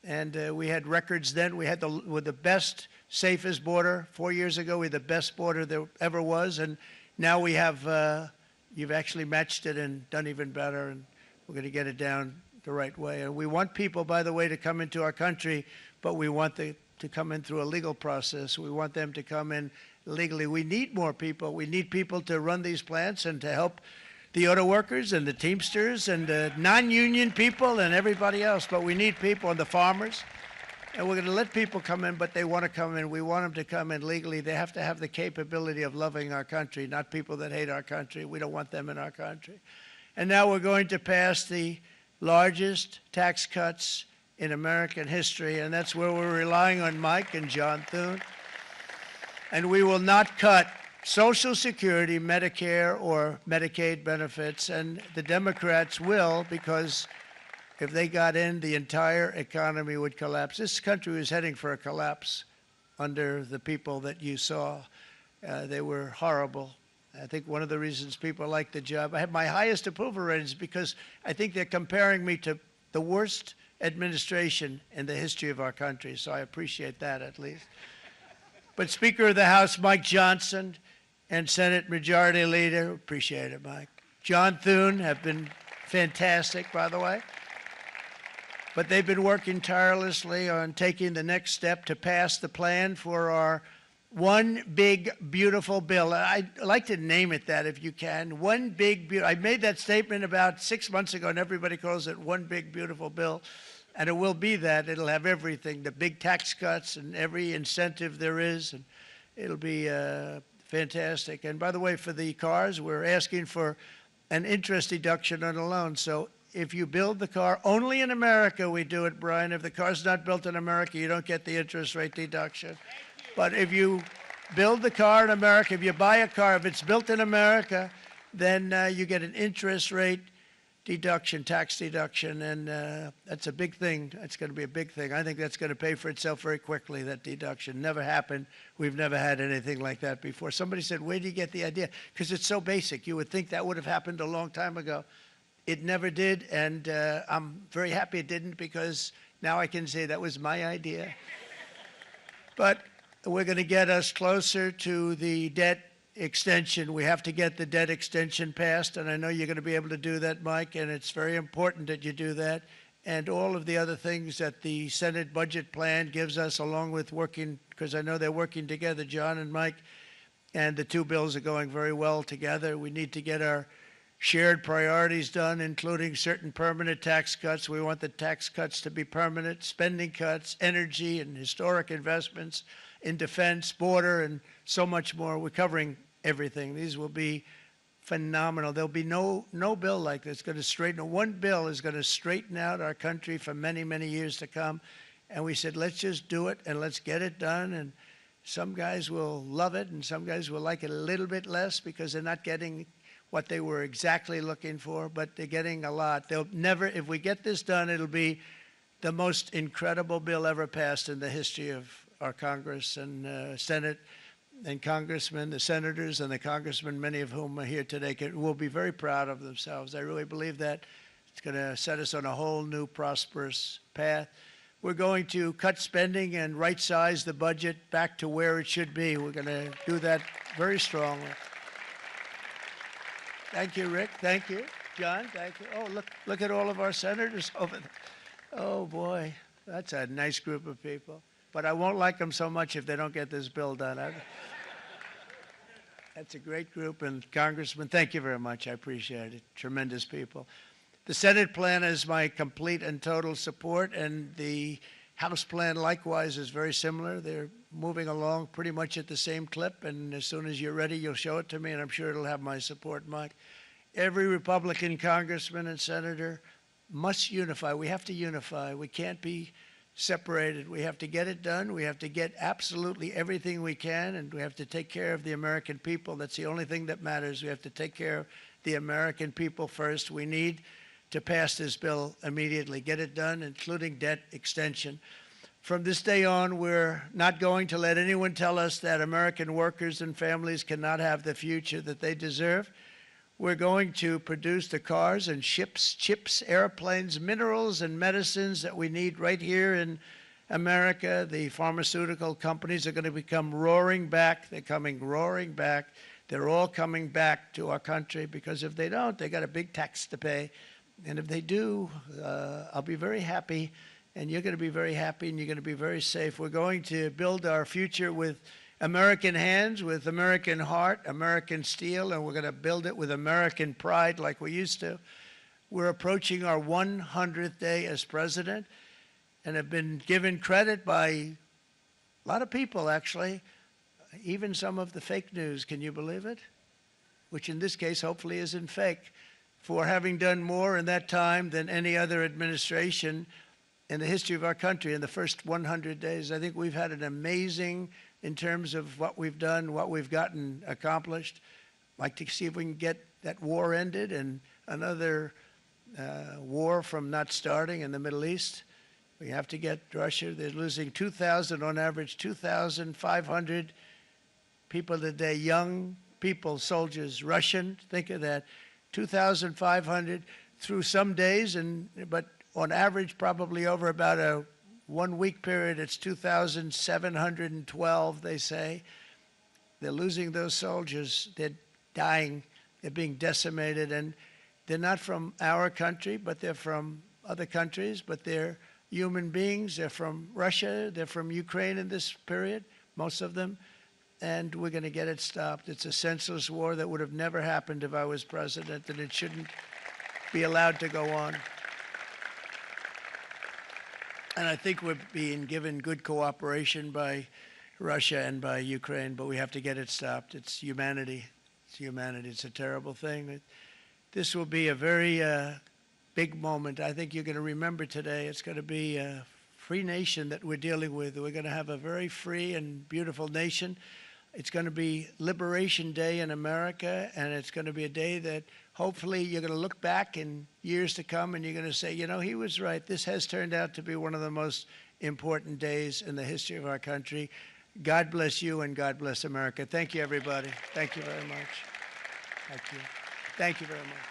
And we had records then. We had the best, safest border. 4 years ago, we had the best border there ever was. And now we have, you've actually matched it and done even better. And we're going to get it down the right way. And we want people, by the way, to come into our country, but we want to come in through a legal process. We want them to come in legally. We need more people. We need people to run these plants and to help the auto workers and the Teamsters and the non-union people and everybody else. But we need people and the farmers. And we're going to let people come in, but they want to come in. We want them to come in legally. They have to have the capability of loving our country, not people that hate our country. We don't want them in our country. And now we're going to pass the largest tax cuts in American history, and that's where we're relying on Mike and John Thune. And we will not cut Social Security, Medicare, or Medicaid benefits, and the Democrats will, because if they got in, the entire economy would collapse. This country was heading for a collapse under the people that you saw. They were horrible. I think one of the reasons people like the job, I have my highest approval ratings because I think they're comparing me to the worst administration in the history of our country, so I appreciate that at least. But Speaker of the House Mike Johnson and Senate Majority Leader, appreciate it, Mike, John Thune have been fantastic, by the way. But they've been working tirelessly on taking the next step to pass the plan for our one big, beautiful bill. I'd like to name it that if you can. One big, I made that statement about 6 months ago, and everybody calls it one big, beautiful bill. And it will be that. It'll have everything, the big tax cuts and every incentive there is. And it'll be fantastic. And by the way, for the cars, we're asking for an interest deduction on a loan. So if you build the car, only in America we do it, Brian. If the car's not built in America, you don't get the interest rate deduction. But if you build the car in America, if you buy a car, if it's built in America, then you get an interest rate deduction, tax deduction, and that's a big thing. That's going to be a big thing. I think that's going to pay for itself very quickly, that deduction. Never happened. We've never had anything like that before. Somebody said, where do you get the idea? Because it's so basic. You would think that would have happened a long time ago. It never did, and I'm very happy it didn't because now I can say that was my idea. But we're going to get us closer to the debt extension. We have to get the debt extension passed, and I know you're going to be able to do that, Mike, and it's very important that you do that. And all of the other things that the Senate budget plan gives us, along with working, because I know they're working together, John and Mike, and the two bills are going very well together. We need to get our shared priorities done, including certain permanent tax cuts. We want the tax cuts to be permanent, spending cuts, energy and historic investments in defense, border, and so much more. We're covering everything. These will be phenomenal. There'll be no bill like this going to straighten. One bill is going to straighten out our country for many, many years to come. And we said, let's just do it and let's get it done. And some guys will love it and some guys will like it a little bit less because they're not getting what they were exactly looking for, but they're getting a lot. They'll never, if we get this done, it'll be the most incredible bill ever passed in the history of our Congress and Senate and congressmen, the senators and the congressmen, many of whom are here today, will be very proud of themselves. I really believe that. It's going to set us on a whole new prosperous path. We're going to cut spending and right-size the budget back to where it should be. We're going to do that very strongly. Thank you, Rick. Thank you. John, thank you. Oh, look at all of our senators over there. Oh, boy, that's a nice group of people. But I won't like them so much if they don't get this bill done. That's a great group, and Congressman, thank you very much. I appreciate it. Tremendous people. The Senate plan has my complete and total support, and the House plan likewise is very similar. They're moving along pretty much at the same clip, and as soon as you're ready, you'll show it to me, and I'm sure it'll have my support, Mike. Every Republican congressman and senator must unify. We have to unify. We can't be separated. We have to get it done. We have to get absolutely everything we can, and we have to take care of the American people. That's the only thing that matters. We have to take care of the American people first. We need to pass this bill immediately, get it done, including debt extension. From this day on, we're not going to let anyone tell us that American workers and families cannot have the future that they deserve. We're going to produce the cars and ships, chips, airplanes, minerals, and medicines that we need right here in America. The pharmaceutical companies are going to become roaring back. They're coming roaring back. They're all coming back to our country because if they don't, they got a big tax to pay. And if they do, I'll be very happy, and you're going to be very happy, and you're going to be very safe. We're going to build our future with American hands, with American heart, American steel, and we're going to build it with American pride like we used to. We're approaching our 100th day as president and have been given credit by a lot of people, actually, even some of the fake news. Can you believe it? Which in this case hopefully isn't fake, for having done more in that time than any other administration in the history of our country in the first 100 days. I think we've had an amazing, in terms of what we've done, what we've gotten accomplished. I'd like to see if we can get that war ended and another war from not starting in the Middle East. We have to get Russia. They're losing 2,000 on average, 2,500 people a day, young people, soldiers, Russian. Think of that. 2,500 through some days, but on average, probably over about a 1 week period, it's 2,712, they say. They're losing those soldiers. They're dying. They're being decimated. And they're not from our country, but they're from other countries. But they're human beings. They're from Russia. They're from Ukraine in this period, most of them. And we're going to get it stopped. It's a senseless war that would have never happened if I was president, and it shouldn't be allowed to go on. And I think we're being given good cooperation by Russia and by Ukraine, but we have to get it stopped. It's humanity. It's humanity. It's a terrible thing. This will be a very big moment. I think you're going to remember today. It's going to be a free nation that we're dealing with. We're going to have a very free and beautiful nation. It's going to be Liberation Day in America, and it's going to be a day that hopefully you're going to look back in years to come and you're going to say, you know, he was right. This has turned out to be one of the most important days in the history of our country. God bless you and God bless America. Thank you, everybody. Thank you very much. Thank you. Thank you very much.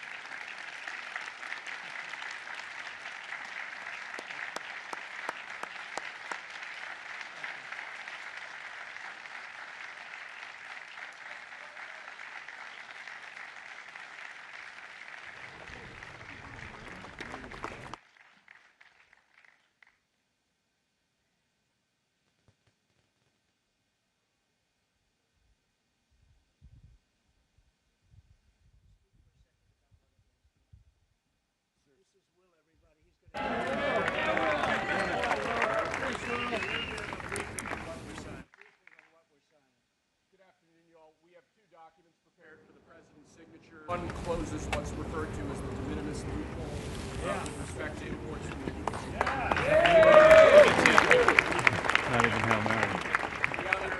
is what's referred to as the de minimis loophole with respect to imports from the U.S. Not even Hail Mary. The other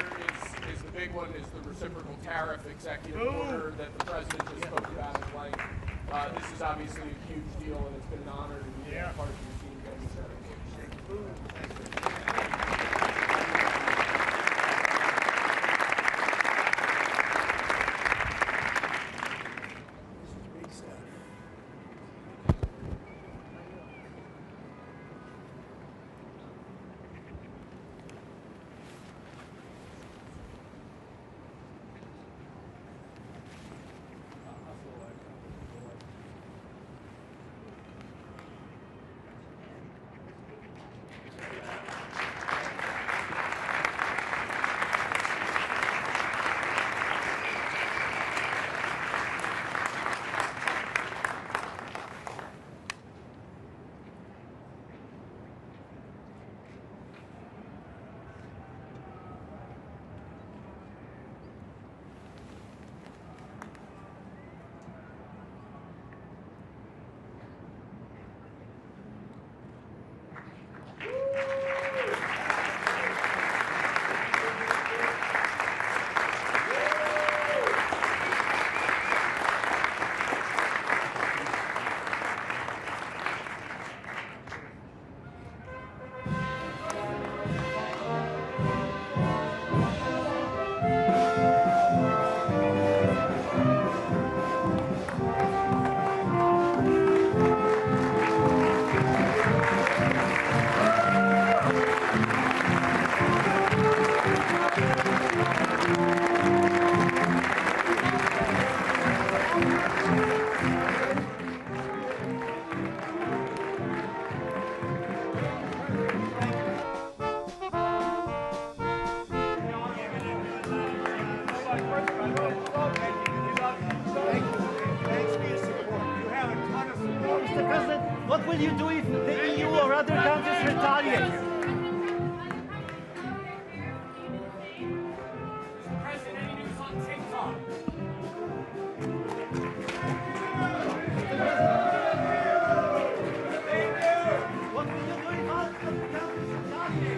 is the big one, is the reciprocal tariff executive order that the president just spoke about at length. This is obviously a huge deal, and it's been an honor to be part of your team getting started. Mr. President, what will you do if the EU or other countries retaliate? What will you do if other countries retaliate?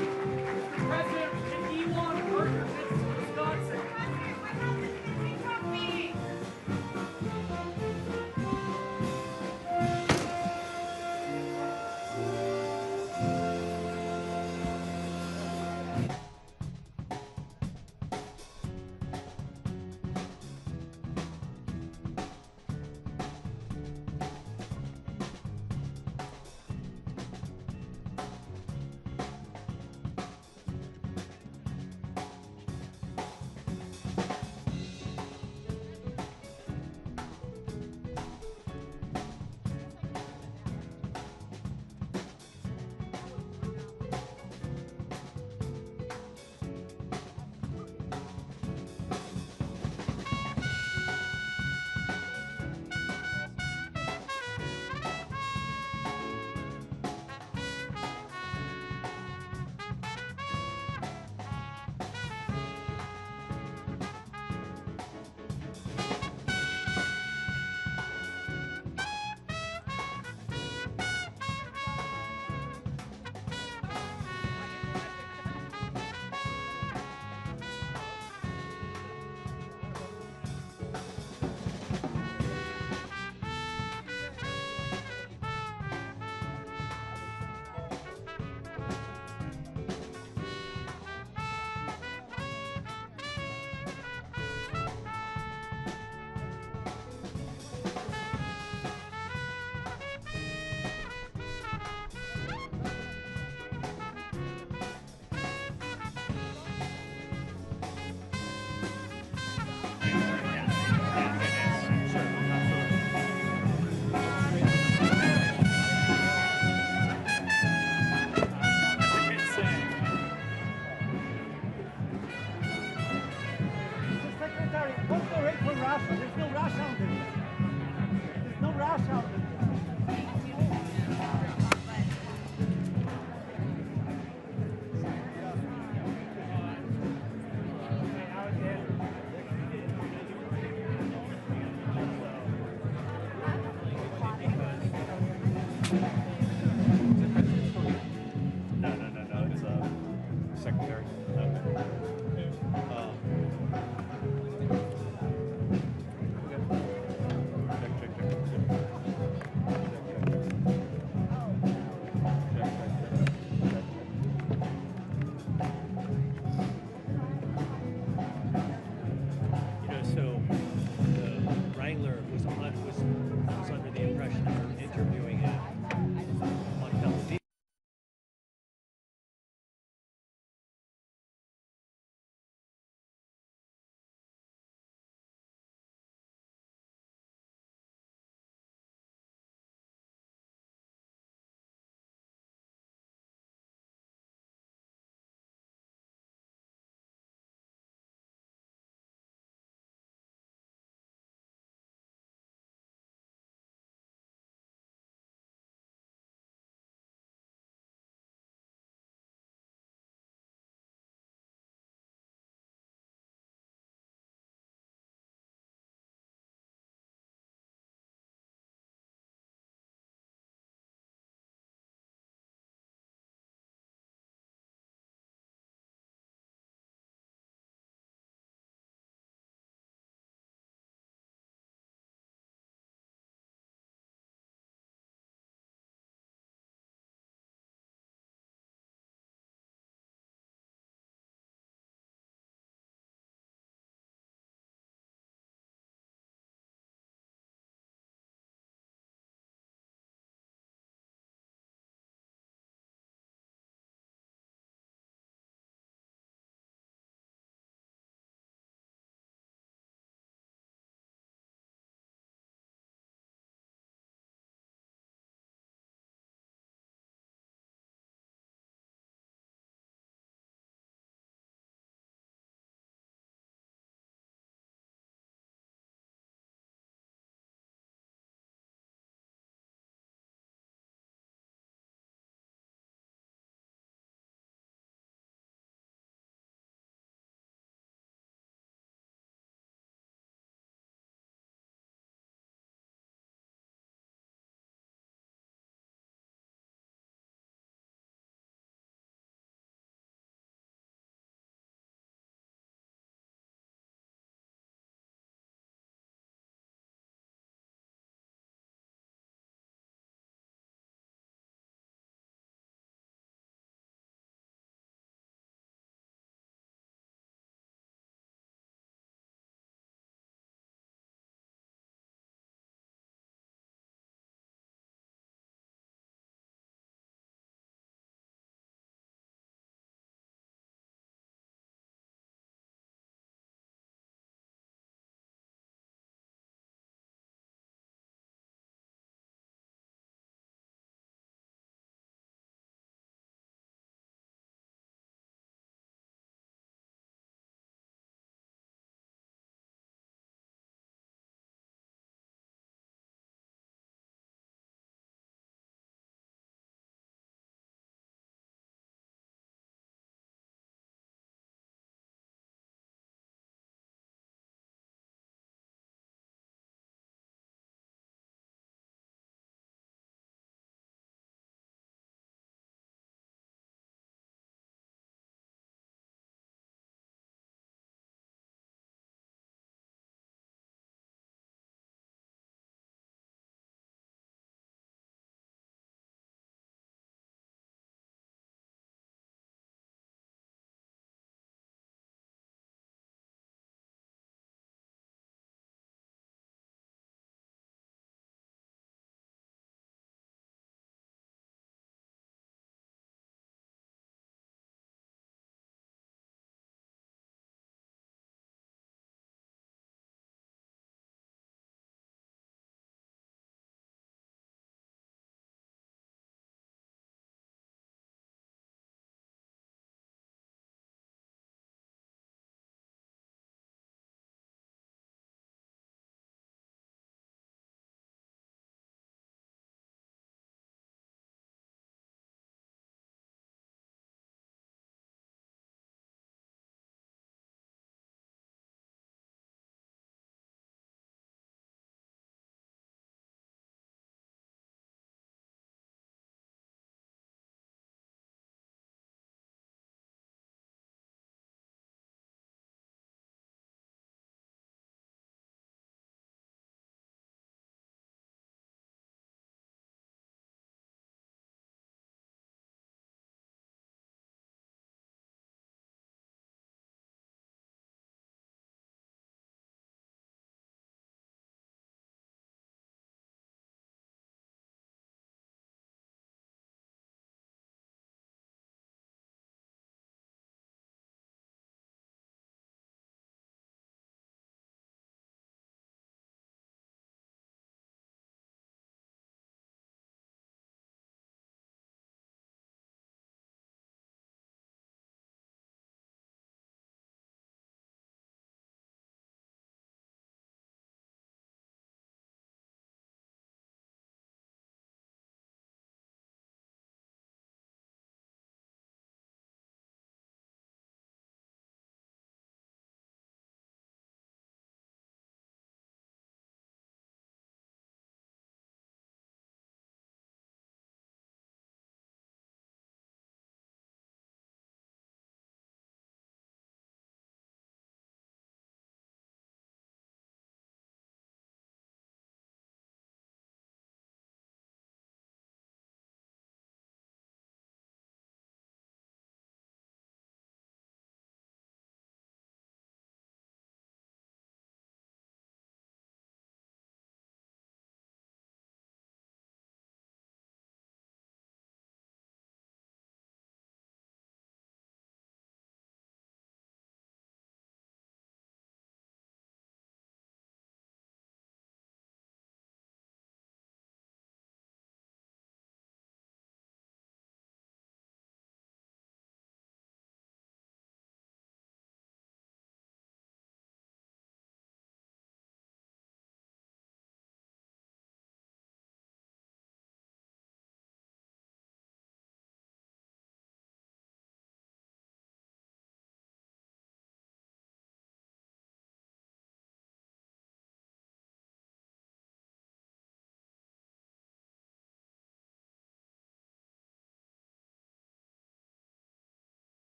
Mr. President, the EU on partner visits Wisconsin. Secretary.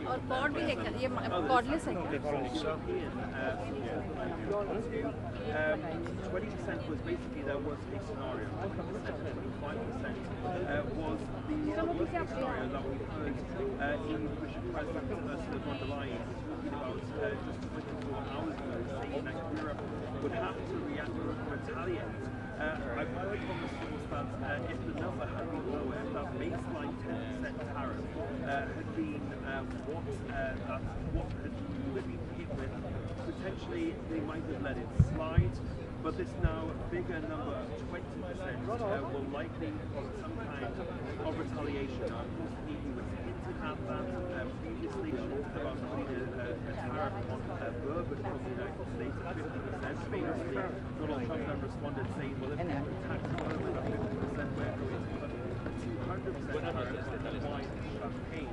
और cord भी है क्या? ये cordless है क्या? 20% was basically there was a scenario. 5% was the scenario that we heard in President Ursula von der Leyen about just 24 hours ago, saying that Europe would have to react or retaliate. I've heard from the source that if the number had been lower, if that baseline 10% tariff had been what had been hit with, potentially they might have let it slide. But this now bigger number of 20% will likely cause some kind of retaliation. Of course, the EU was hinted at that previously about putting a tariff on bourbon from the United States at 50%. Famously, Donald Trump then responded saying, well, if we put tax bourbon at 50%, we're going to put a 200% tariff on wine and champagne.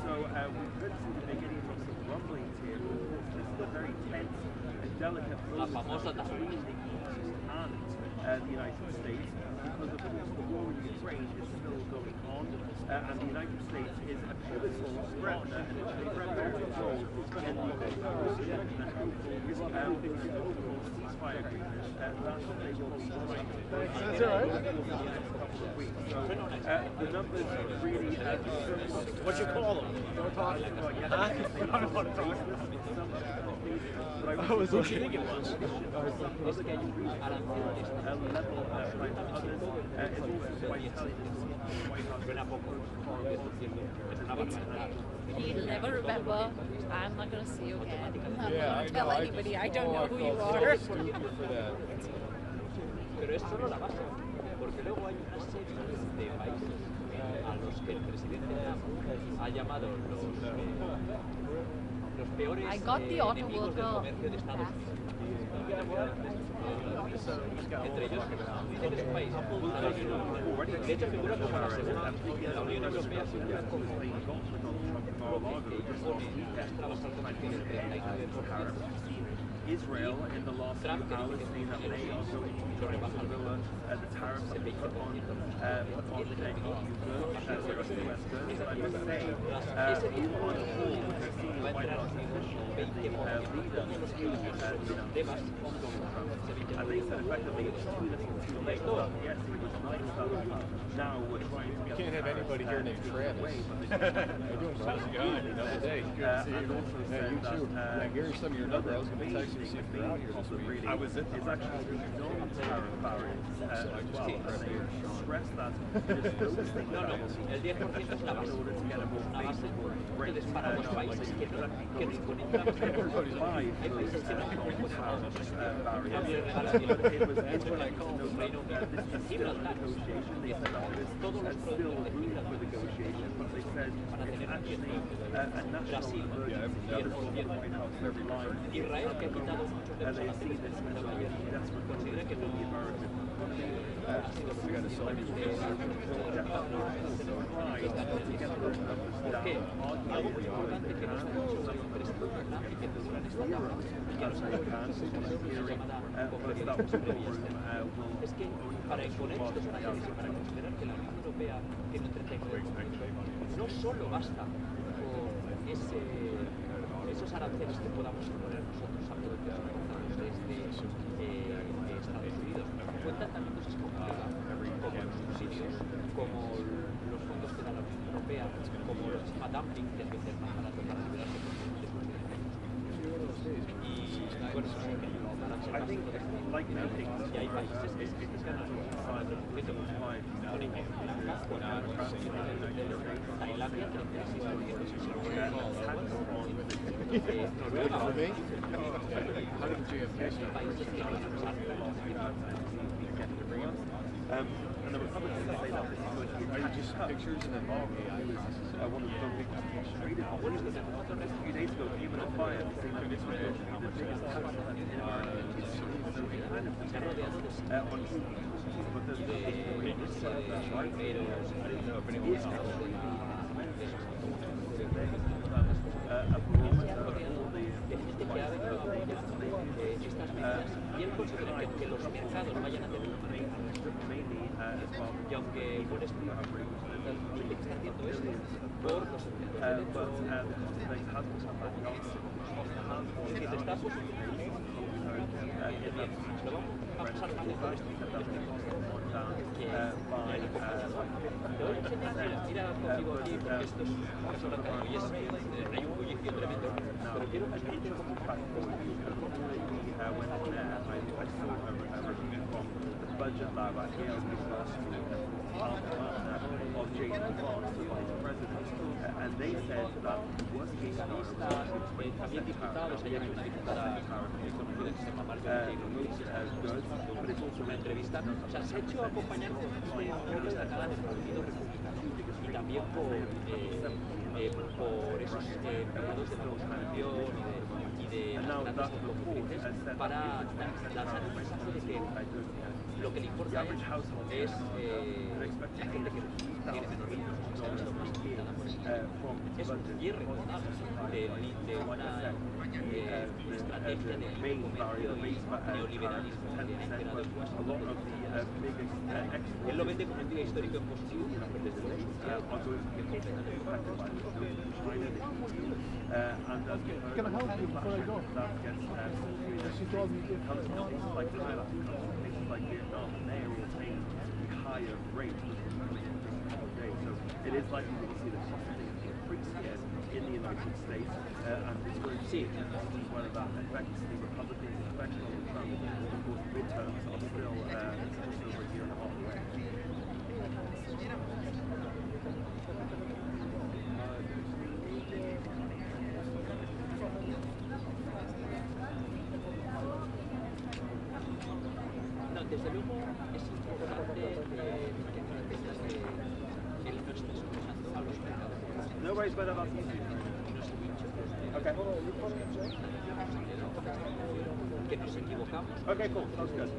So we could see the beginning of some rumblings here. Of course, this is a very tense and delicate between the EU and the United States, because of course the war in Ukraine is still going on, and the United States is a pivotal partner and a very role in the negotiation and hopeful ceasefire agreement that they will be trying to put in the next couple of weeks. So the numbers really What you call them? Don't talk. I don't want to talk. What do you think it was? You'll never remember. I'm not going to see you again. I'm not going to tell anybody. I don't know who you are. Pero es solo la base, porque luego hay una serie de países a los que el presidente ha llamado los peores enemigos del comercio de Estados Unidos. Entre ellos, Nigeria es un país de hecho figura como la segunda en la Unión Europea, Israel in the last few hours saying that they are going to lower the tariffs that they put on EU goods, US goods. I must say, we were on call with the senior White House official leader to Donald Trump. And they said effectively it's too little too late. Yes, it was nice that now we're trying to get can't have anybody here named Travis. How you doing, bro? How's it going? Another day. Good to see you. Yeah, you too. Yeah, give me some of your number. I was going to text you to see if you're out here this week. I was. It's actually non-tariff barriers as well. And they stress that there's no thing that el 10% es la base, una base entonces para los países que disponen de la base hay países que no tienen Gibraltar todos los productos de Gibraltar van a tener Brasil 10%. Israel, que ha quitado muchos de los aranceles considera que no ha sido suficientemente ¿por qué? Algo muy importante que no está mucho la conversación y que duran esta etapa y que los americanos llamada conferencia previa es que para imponer estos aranceles y para considerar que la Unión Europea tiene un 39%, no solo basta con esos aranceles que podamos imponer nosotros a productos importados desde Estados Unidos, cuentan también cosas complicadas como los subsidios, como los fondos que da la Unión Europea, como los dumping, que es vender más barato para liberarse y bueno, I think, like nothing, y hay países que se ganan Tailandia 36%, Noruega, países que and the Republicans say that this is going to be Are you just pictures and then one of the big traded policies a few days ago came in a fire saying that this was going to be the biggest tax cut in American history. So it kind of depends on who but there's nothing this right? I didn't know if anyone was a barometer y él considera que los mercados vayan a tener una manera mainly as Y aunque por esto dice que está haciendo esto por los efectos del hecho es decir, está posicionando lo vamos a pasar mal con esto que el acompañador te voy a enseñar, mira conmigo aquí porque esto es un restaurante y hay un bullicio tremendo, pero quiero que explique cómo budget lab at Yale University of Jason Ross, the Vice President, and they said that the worst case scenario también diputados, hay aquí una diputada conocida que se llama Margaret good, but it's also una entrevista, o sea, se ha hecho acompañar por gente muy destacada en el Partido Republicano y también por esos empleados de la Constitución y de las grandes automotrices para lanzar el mensaje de que lo que le importa es la gente que tiene menos recursos, que se ha visto más afectada por esto. Es un cierre total de una estrategia de comercio y neoliberalismo que ha generado impuestos. Él lo vende como un día histórico en positivo, desde luego que completamente Can I help you before I go? She told me like Vietnam, and they are all paying a higher rate so it is likely that we'll see the cost of things increase again in the United States, and it's going to see whether that affects the Republicans, affects Donald Trump. Of course, midterms are still just over a year and a half away. Desde luego es importante que tengas que él no esté escuchando a los mercados. No worries about that. Okay. Que nos equivocamos. Okay, cool. Sounds good.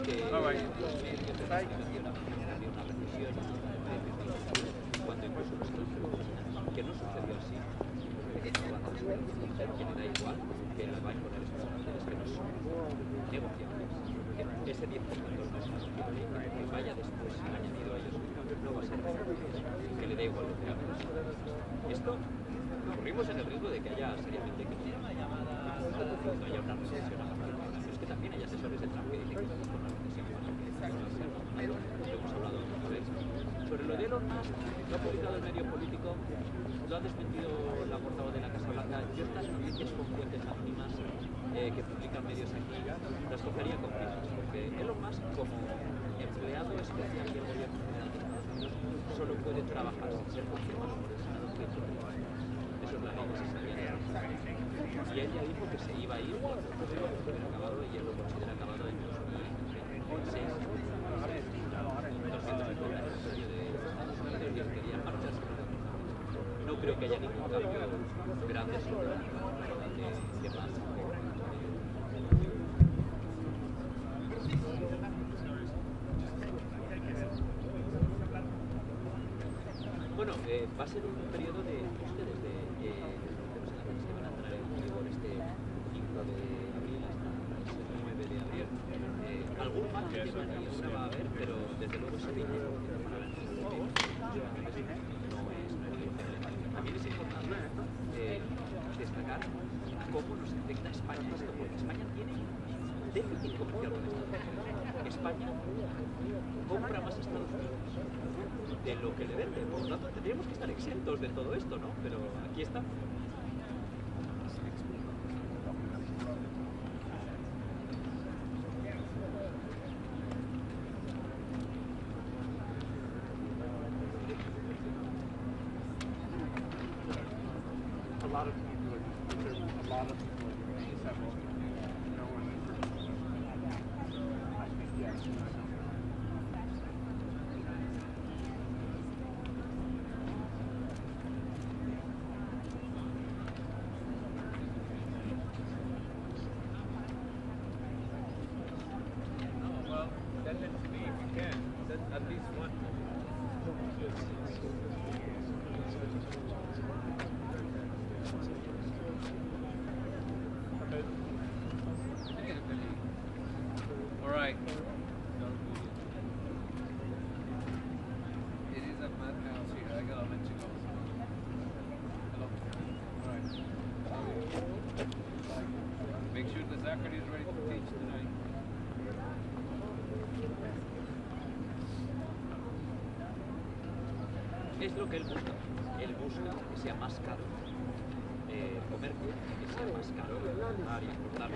Que all right. Los medios de comunicación había una recesión cuando incluso nosotros que no sucedió así. Que no van a hacer, que le da igual, que le va a imponer estos aranceles que no son negociables. Ese 10% que vaya después añadido a ellos no va a ser que le dé igual lo que haga. Esto corrimos en el riesgo de que haya seriamente que no haya una recesión a partir de ahora. Pero es que también hay asesores de Trump que dicen que vamos con una recesión lo hemos hablado otra vez. Sobre lo de Elon Musk, lo ha publicado el medio político, lo ha desmentido la portavoz de la Casa Blanca. Yo estas noticias con fuentes anónimas que publican medios aquí las cogería con pinzas, porque Elon Musk como empleado especial del gobierno de Estados Unidos solo puede trabajar sin ser confirmado por el Senado. Eso es la ley necesaria. Y él ya dijo que se iba a ir cuando el proceso hubiera acabado y él lo considera acabado en 2026. 250 aniversario de Estados Unidos y él quería marcharse. No creo que haya ningún cambio grande sobre que más. Bueno, va a ser un periodo de ajuste desde los elecciones que van a entrar en vigor este 5 de abril hasta el 9 de abril. Algún margen de maniobra va a haber, pero desde luego ese 20% para el no es también es importante destacar cómo nos afecta a España esto, porque España tiene déficit comercial con Estados Unidos. España compra más a Estados Unidos de lo que le vende, por lo tanto tendríamos que estar exentos de todo esto, ¿no? Pero aquí está. Es lo que él busca. Él busca que sea más caro comercio, que sea más caro importar y exportar.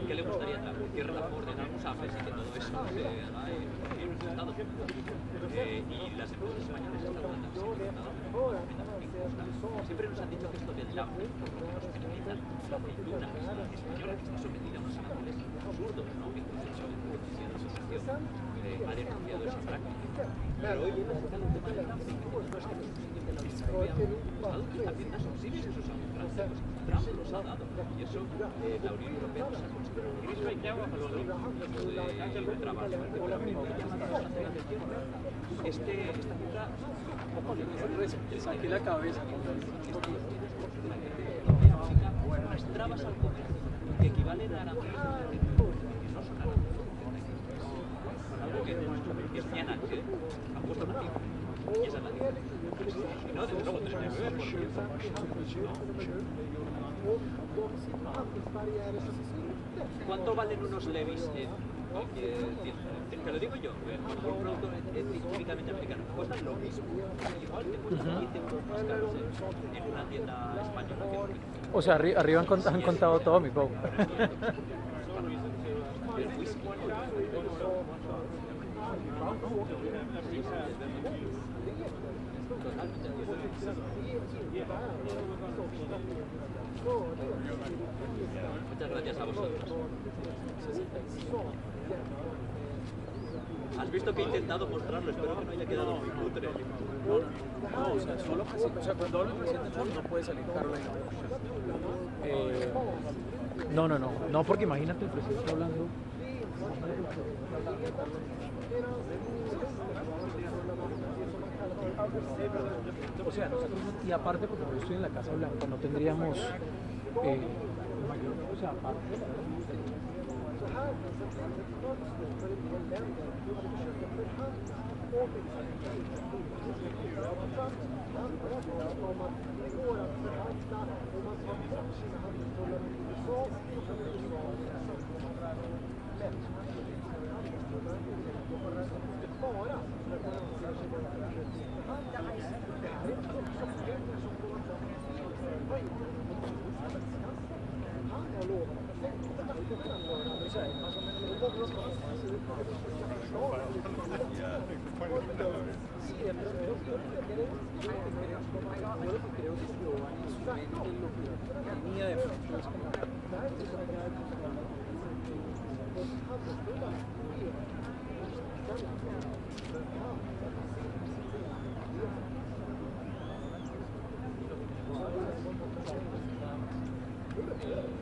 ¿Qué le gustaría entrar? Que cierre la Ford en algunos AFES y que todo eso se haga en los Estados Unidos. Y las empresas españolas están dando siempre nos han dicho que esto del dumping, por lo que nos penalizan la aceituna española que está sometida a unos aranceles absurdos, ¿no? Que incluso el Ministerio de Asociación ha denunciado esa práctica. Pero hoy viene a sacar un tema del dumping, que no es que los sitios de la Unión Europea han utilizado también subsidios esos franceses. Trump los ha dado. Y eso la Unión Europea nos ha considerado. Chris right now a lo de trabajo. Pero a mí me llama la atención esta cifra. Aquí la cabeza. Unas trabas al comercio que equivalen a aranceles que no son aranceles. Con algo que es 100 años, han puesto una cifra. Y esa es la diferencia. Y no, desde luego, 39 ¿Cuánto valen unos levis en cualquier tienda? Te lo digo yo, un producto típicamente americano cuestan lo mismo. Igual te cuestan 15 euros más caros en una tienda española que lo mismo. O sea, arriba han contado todo, mi Pau. El whisky. Muchas gracias a vosotros. Has visto que he intentado mostrarlo, espero que no haya quedado muy cutre. No, o sea, solo presidente, o sea, cuando habla el presidente Trump no puede salir caro la inauguración. No, porque imagínate el presidente hablando. O sea, nosotros, y aparte porque yo estoy en la Casa Blanca, no tendríamos mayor, o sea, aparte.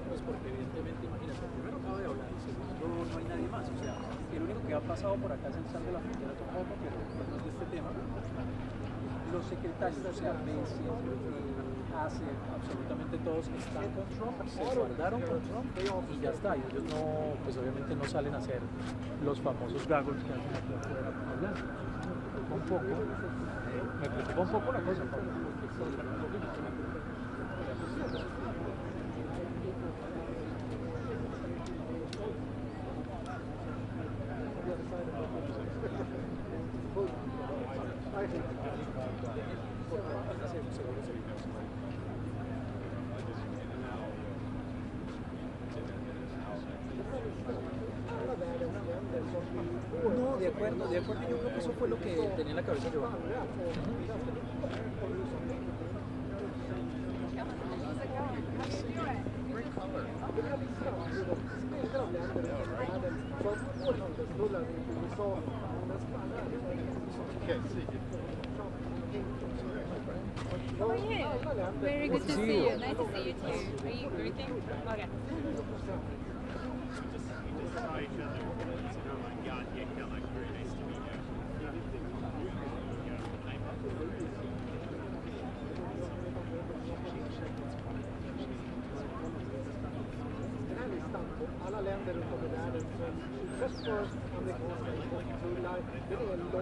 Pues porque evidentemente, imagínate, primero acaba de hablar y segundo no hay nadie más, o sea, el único que ha pasado por acá es el sal de la frontera tampoco, pero no es de este tema. Los secretarios, o sea, Bessie, hace absolutamente todos están con Trump, se guardaron con Trump y ya está, y ellos no, pues obviamente no salen a hacer los famosos gaggles que hacen aquí afuera hablando. Me preocupa un poco la cosa, Pablo. No, de acuerdo, yo creo que eso fue lo que tenía en la cabeza yo. How are you? Very good to see you. Nice to see you too. Are you greeting? Okay. Alla länder runt om i världen som utsätts för amerikanska importtullar, det är långt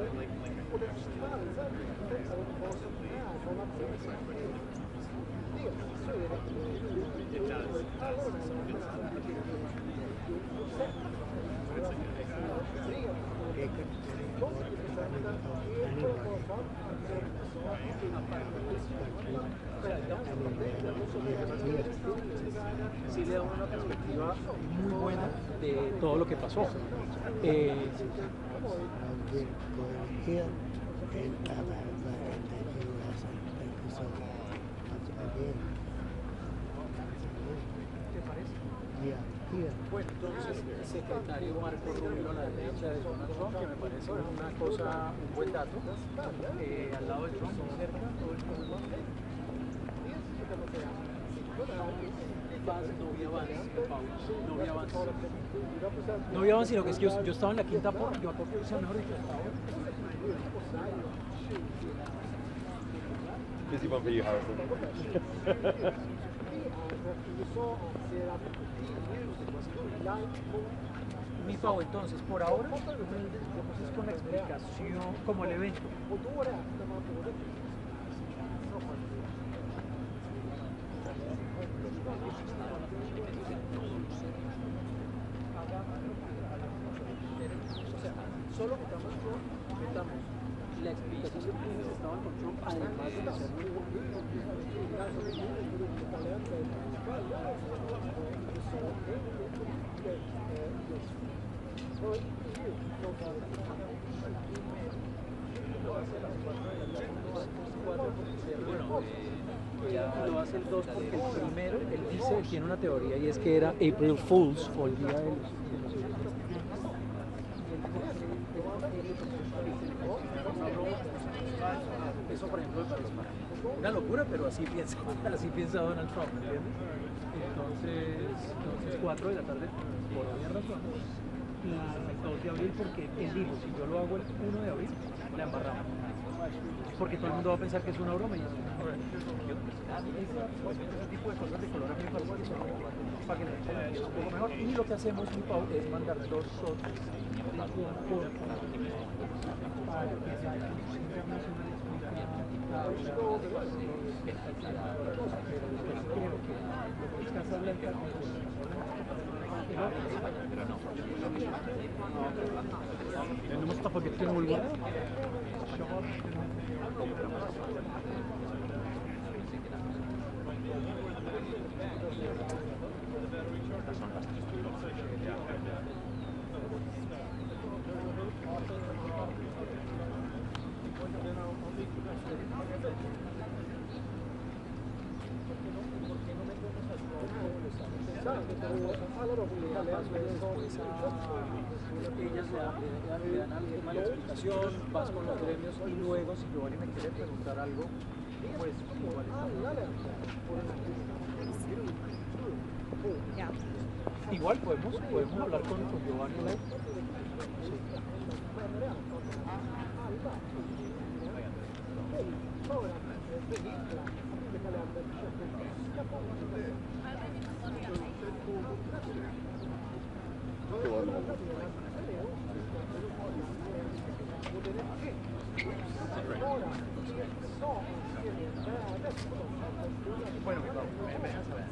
och det slarvar inte om vad som är från att se sig. Dels så är det alla de här länderna Sí le da una perspectiva muy buena de todo lo que pasó. Bueno, entonces el secretario Marco Rubio a la derecha de Donald Trump, que me parece una cosa, un buen dato, al lado de Trump, cerca, todo el mundo. No había avance, sino que es que yo estaba en la quinta por, yo acabo de mejor dicho. Busy one for you, Harrison. Mi Pau, entonces, por ahora, es con la explicación, como el evento. Solo metamos la explicación de quienes estaban con Trump, además de la lo hace el 2 porque el primero, él dice, tiene una teoría y es que era April Fools o el día de los eso, por ejemplo, me parece una locura, pero así piensa Donald Trump, ¿entiendes? Entonces 4 de la tarde, por obvias razones, y 2 de abril, porque él dijo, si yo lo hago el 1 de abril, la embarramos. Porque todo el mundo va a pensar que es una broma y ese tipo de cosas de color a mí me parece que son para que la gente lo entienda un poco mejor. Y lo que hacemos, mi Pau, es mandar 2 shots para que المصطفى بيتكلم والورق ellas le dan al tema de la explicación, vas con los gremios y luego si Giovanni me quiere preguntar algo, pues igual está. Igual podemos hablar con Giovanni. Bueno, me dejas saber.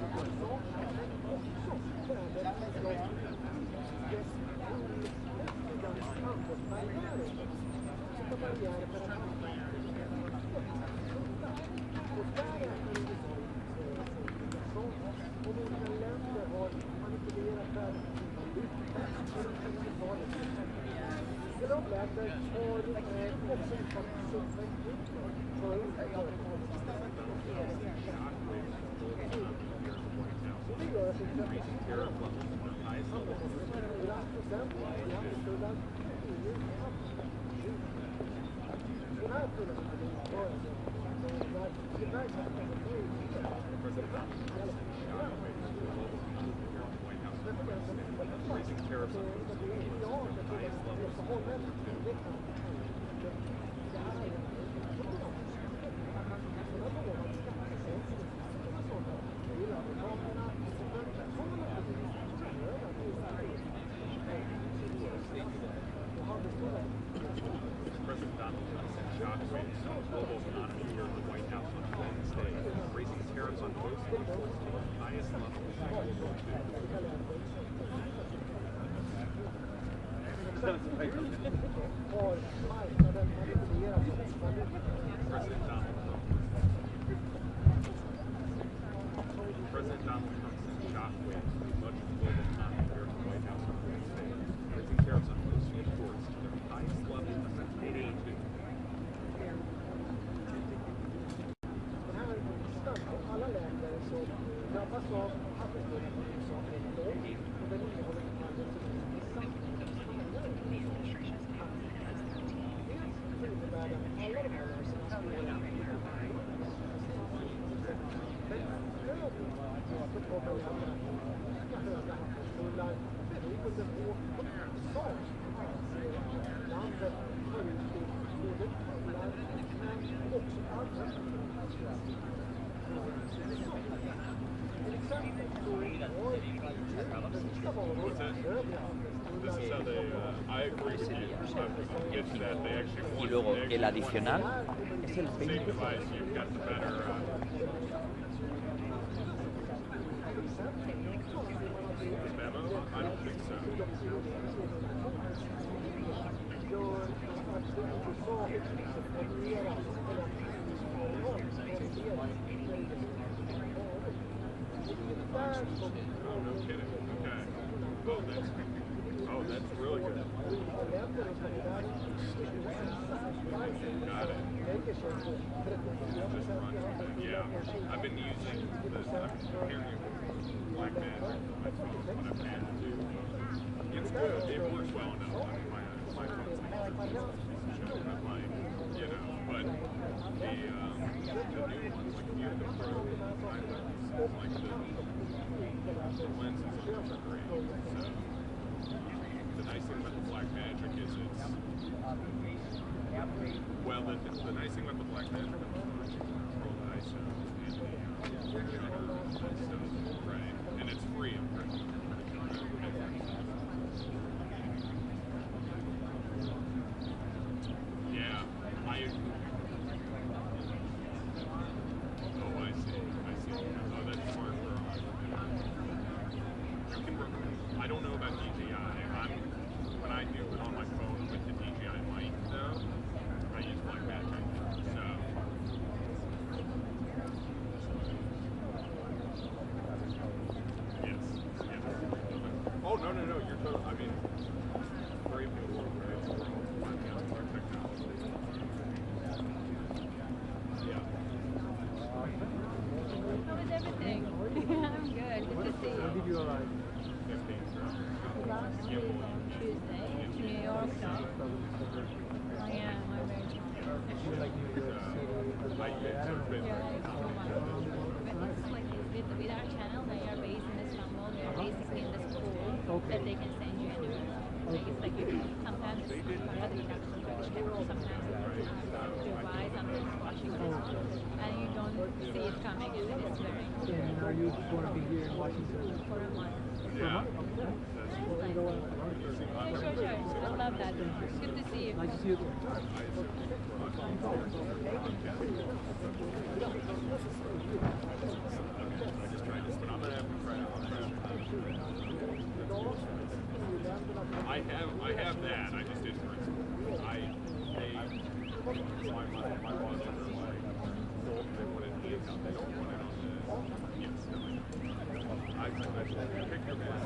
har marknaden manipulerat oss. President Donald Trump. President Donald Trump sent shockwaves through much of the global economy here at the White House on Wednesday, raising tariffs on most imports to their highest level since 2018. Den här listan på alla länder som drabbas av handelstullar från USA är lång och den innehåller detaljer som är samtidigt dels så innebär den alla de här länderna stora så kommer vi att ganska höga handelstullar beroende på vad USA anser att landet har ut till både tullar men också andra. Till exempel så har vissa varor högre This is how they, I agree with you. It's that they actually Y want luego el adicional es el same 20%. device, you've got the better, memo? I don't think so. Oh, no kidding. Okay. Oh, that's really good. Got it. Just run. Yeah. I've been using this. I'm comparing it with Black Magic on my phone when I've had to do. It's good. It works well enough. I mean, my phone's but like, you know, but the new ones, like you the Pro, like the lenses are great. So the nice thing about the Black Magic is it's well, the nice thing about the Black Magic is you can control the ISO and the shutter and stuff, right? And it's free. I'm pretty yeah, oh, I see. Oh, that's smart for you can. I don't know about DJI. When I do it on my phone with the DJI mic, though, I use Black Magic. So. Yes. Oh no, you're totally. I mean, very beautiful. Right? We're all working on our technology. Yeah. How is everything? I'm good. Good to see you. When did you arrive? 15th. Tuesday to New York. I am. I'm very You like New York City? Yeah, so much. But it's like with our channel, they are based in Istanbul. They're basically in this pool that they can send you anywhere. Like it's like you sometimes it's British camera, sometimes it's Dubai, sometimes it's Washington, and you don't see it coming, and it is very. And are you going to be here in Washington? For a month. Yeah. Sure. I love that. Good to see you. Nice to see you. I just tried this, but I'm gonna have to try it. I have that. I just didn't. My boss are like, they want it in income. They don't want it on the. Yes. I picked your best.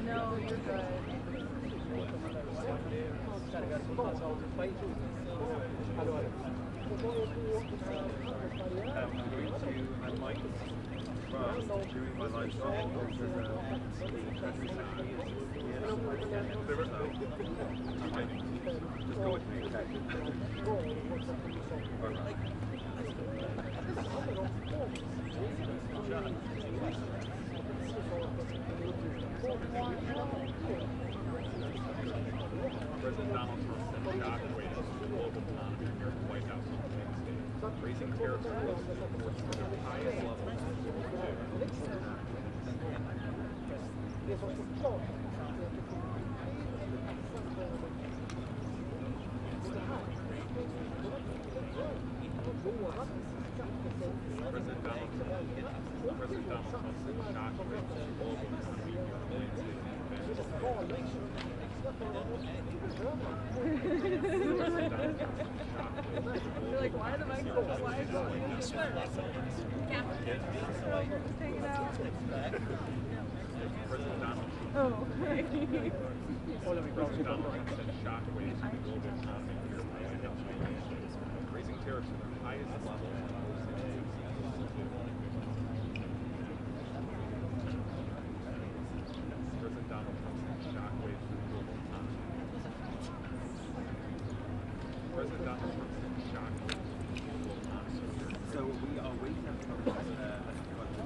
No, you're good. I might during my lifestyle, just go with me, okay? All right. President Donald Trump sent shockwaves to the global economy here at the White House on Wednesday, Raising tariffs are close to the highest level. President Donald Trump said shockwaves to the global economy You're like, why are the mics so wide? Hanging out. President Donald Oh. President Donald Trump said shockwaves to the global economy here by raising tariffs to their highest level. President Donald Trump said shockwaves to the global economy. President Donald Trump said shockwaves to the global economy. So we are waiting for a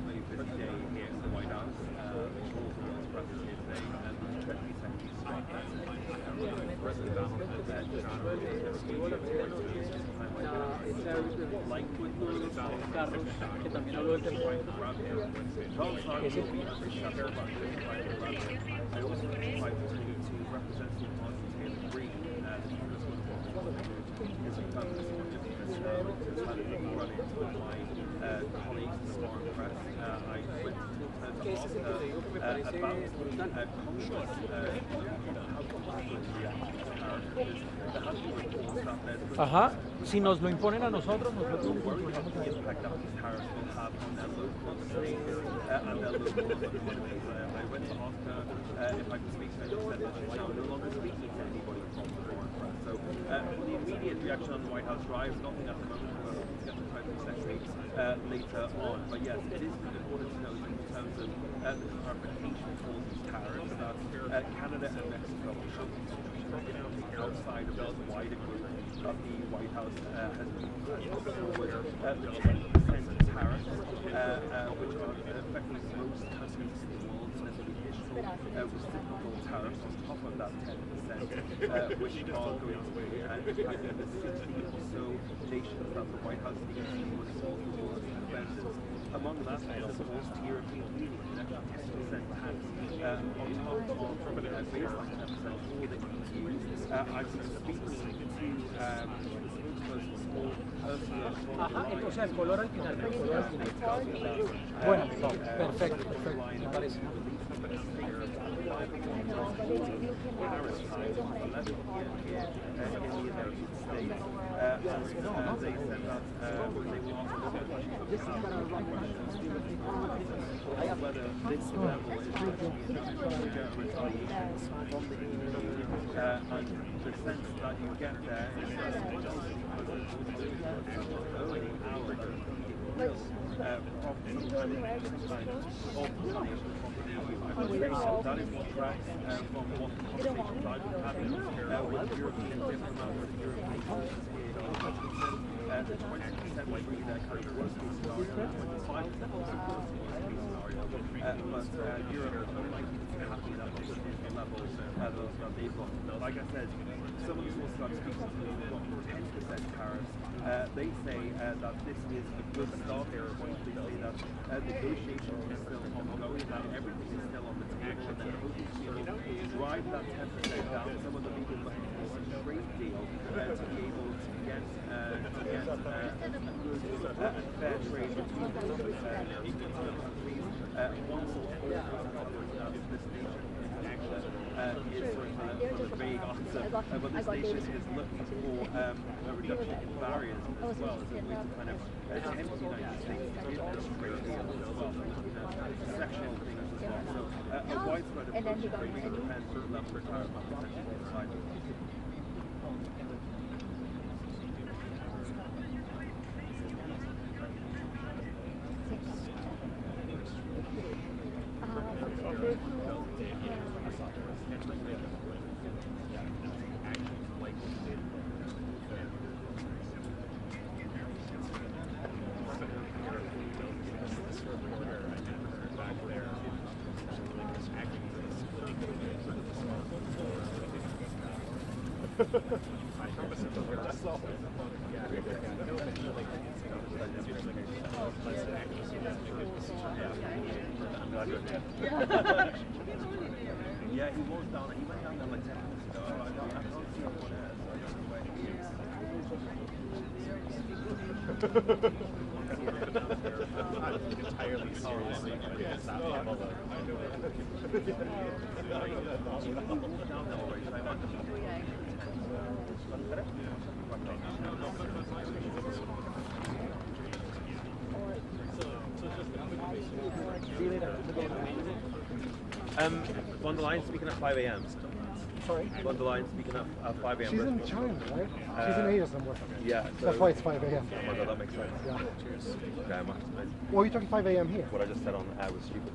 very busy day here in the White House. All the president here today, and the Treasury Secretary President Donald Trump said Carlos, que también habló del tema. Ajá, si nos lo imponen a nosotros, nosotros lo imponemos a ellos. The immediate reaction on the White House drive, nothing at the moment, we'll get the Treasury Secretary later on. But yes, it is important to note in terms of the clarification for these tariffs that Canada and Mexico should be on the outside of the wider group of the White House has been forward the 20% tariffs, which are affecting most countries in the world, and there's additional reciprocal tariffs on top of that 10%, which are going to be impacting the 60 or so nations that the White House needs to resolve the world's defenses. Among that is, of course, the European Union, an extra 10% tax on top of the baseline 10% for the EU. I've been speaking to Ajá, o sea, el color al final, el color al final. Bueno, no, perfecto, perfecto, me parece. Whether this level is and the sense that you get there is that only our that is what tracks from what conversations I've been having with European diplomats, with European countries here in Washington. The 20% would be their kind of worst case scenario, 25% was the worst case scenario. But Europe is unlikely to be happy that this is the level that they've got. Like I said, some of the sources I'm speaking to have got 10% tariffs. They say that this is a good start. They say that negotiations are still ongoing, that everything is still on the table, and they're hoping to be able to drive that 10% down. Some of them even looking for a trade deal to be able to get a good and fair trade between the countries. One source that this nation is sort of a vague answer, but this nation is looking for a reduction in barriers as well, as a way to kind of tempt the United States to give this trade deal as well, sectional things as well. So a widespread approach to trade depends on the level of tariff on potentially decided. Yeah, he was down. He went down there like 10 minutes ago. I can't see him on air. Entirely seriously. Von der Leyen speaking at 5 a.m. Sorry? Von der Leyen speaking at 5 a.m. She's in China, right? She's in Asia somewhere. Yeah. So, that's why it's 5 a.m. Oh my god, that makes sense. Yeah. Cheers. Okay, I'm Well, you're talking 5 a.m. here? What I just said on air was stupid.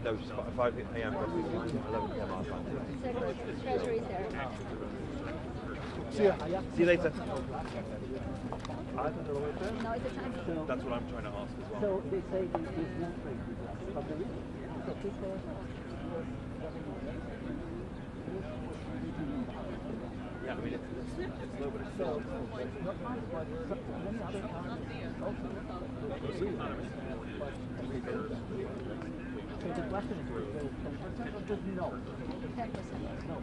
No, just 5 a.m. 11 p.m. our time. Treasury there. See ya. See you later. Now is the time. That's what I'm trying to ask as well. So they say there's no trade from the region. So people. Yeah, I mean, it's low, but it's still. So the question is, 10% or just no? 10%. No.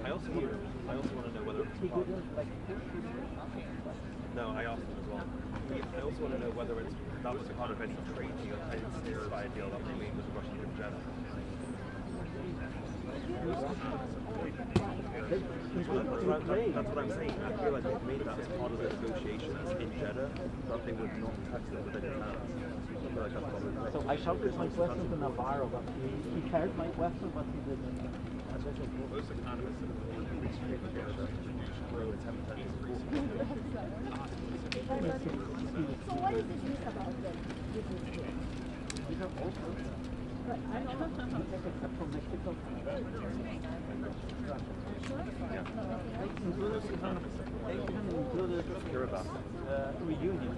I also want to know whether it's He part couldn't like No, I asked him as well. I also want to know whether that was part of any trade deal, any ceasefire deal that we made with Russia and Jeddah. That's what I'm saying. I feel like they've made that as part of the negotiations in Jeddah, that they would not touch it with any hands. So I shouted my question to Navarro, but he heard my question, but he didn't. Most economists have warned that free trade together to reduce growth and So what is the news about the business here? But I don't know. Except from Mexico. Included Kiribati, reunion,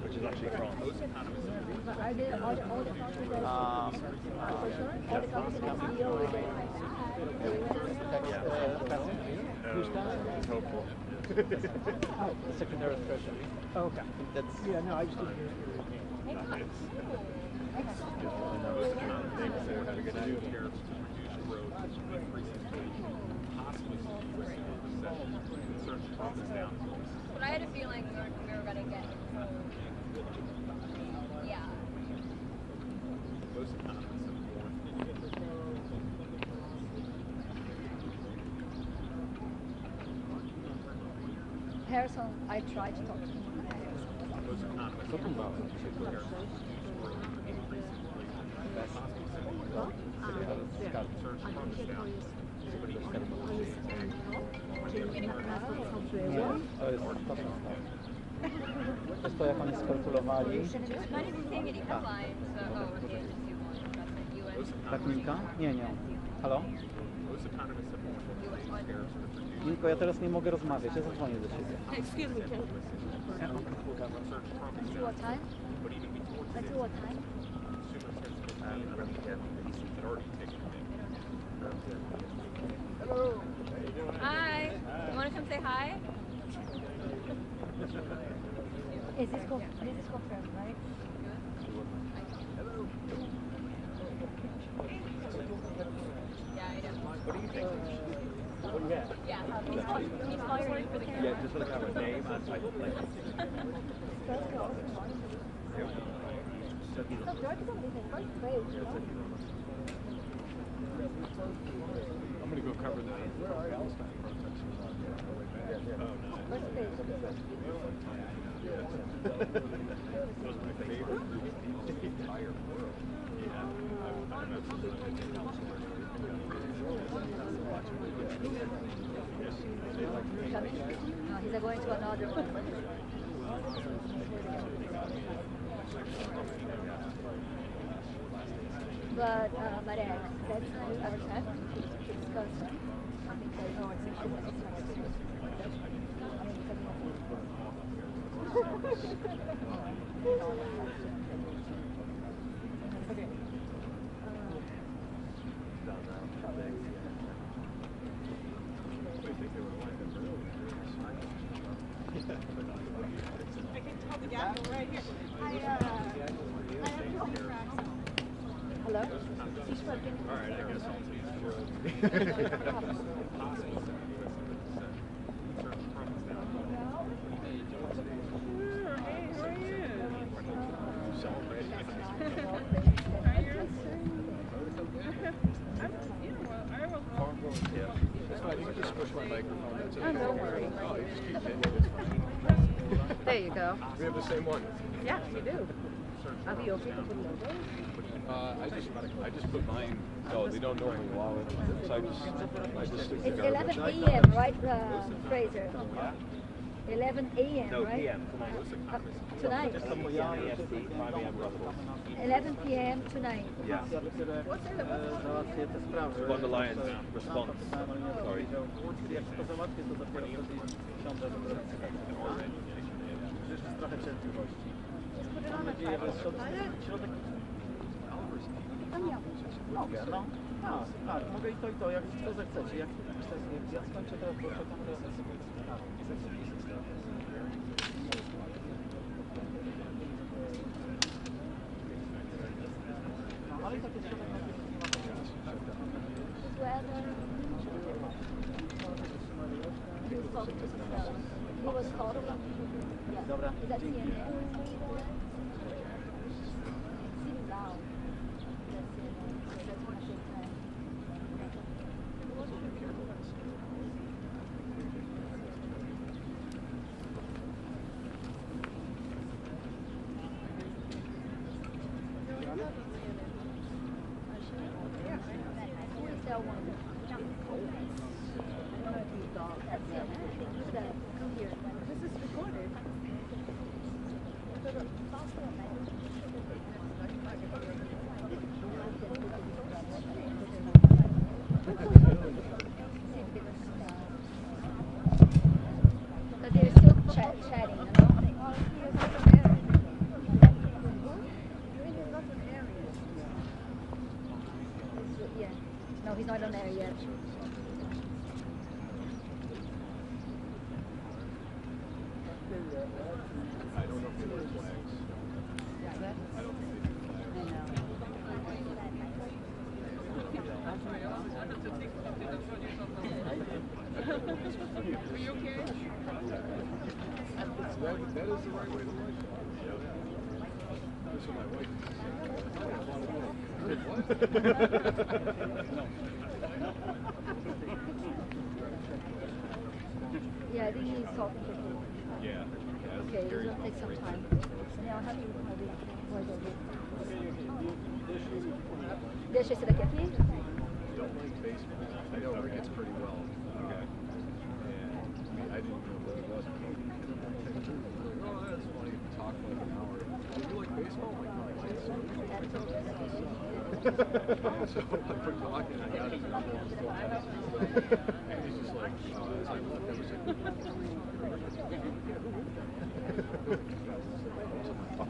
which is actually France. But are they all the countries that for sure? All the countries that deal with the Hopeful. Secretary of Treasury. Oh, okay. That's Yeah, no, I just didn't hear. But I had a feeling we were going to get yeah. Harrison, I tried to talk to him. To jest to, jak oni skalkulowali. Tak, Milka? Nie. Halo? Milko, ja teraz nie mogę rozmawiać, ja zadzwonię do ciebie. Excuse me, Ken. Until what time? Until what time? Hello. Hi. You want to come say hi? Is this confirmed, right? Hello. Yeah, I know. What do you think? Yeah, he's hiring for the camera. Yeah, just look at my name and type of like. I'm going to go cover the Palestine protesters on the way back. Those are my favorite groups in the entire world. Yeah, I met some of No, he's going to another one. But that's not our check. It's constant. All right, I guess I'll teach you. Don't worry. There you go. We have the same one. Yeah, you do. Are we okay to put logos? I just put mine. Oh, they don't normally allow it. So I just stick the It's garbage. 11 a.m., right, Fraser? 11 a.m., No, right? PM tonight. Tonight? Just come with the EST, 5 AM Brussels. 11 p.m. tonight. Yeah. Von der Leyen's response. Sorry. Mogę, no. Tak, mogę i to, jak to zechcecie. Jak ja skończę teraz, bo czekam no, ale i tak jest środek na He was called. Yeah. Dobra, Is that dzięki. CNN? Sitting down. That's CNN. That's one of the time. Who is that one? That's CNN. Come here. This is recorded. But they're still chatting, you know? Yeah. No, he's not on there yet. I don't know if they wear flags. I don't think they do flags. Are you okay? That is the right way to like it. That's what my wife Yeah, I think he's talking to you. Yeah. Okay, it's gonna take some time. Now, how do you voz ouvir? Deixa esse daqui aqui? Don't like baseball. I know Rick gets pretty well. Okay. And I didn't know what it was. Oh, that's funny. Talk like an hour. Do you like baseball? I'm like, no, I like soccer. So I put talking and I got his number and still text him. And he's just like, as I left, I was like,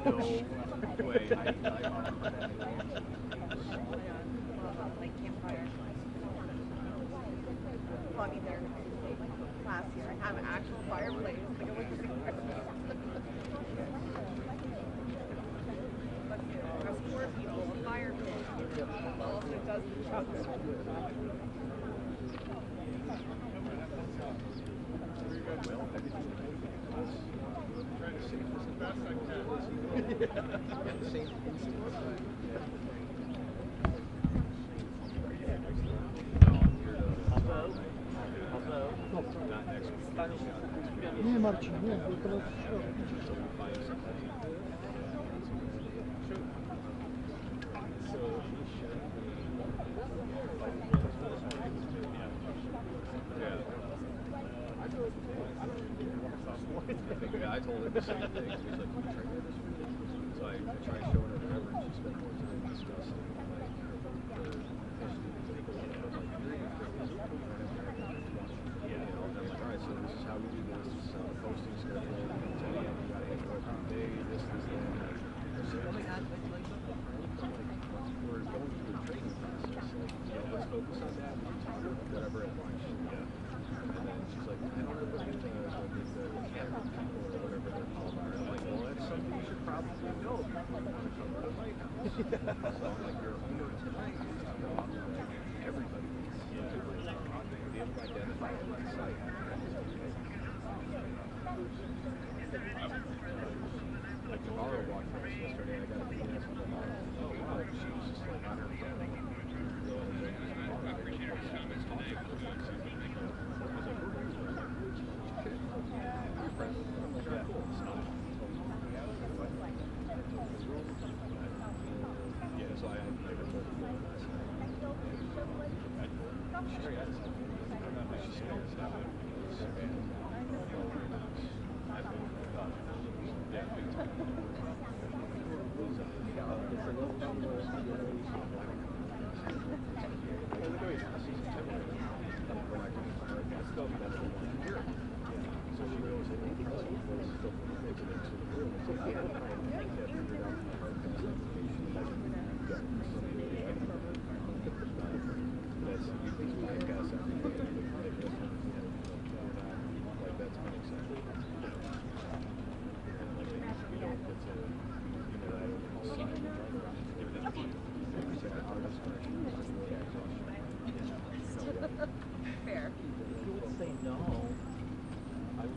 no way. Like campfire. Well, I mean, they're last year. I have an actual fireplace. Like, it was just that's 4 people, a fire pit. Also does the trucks. Nie, Marcin, nie, tylko na I told her the same thing. She was like, "Can you try this?" So I tried showing her the reference. She spent more time discussing like her you know, and I'm like, all right, so this is how we do this. This is how the posting schedule. You gotta hit it every day. This, that. We're going through the training process. Like, you know, let's focus on that. We can talk about whatever at lunch. Yeah. And then she's like, I don't know what the people or whatever they're called are. I'm like, well, that's something you should probably know if you want to come to the White House. So I'm like, you're under Fair. You would say no. I would.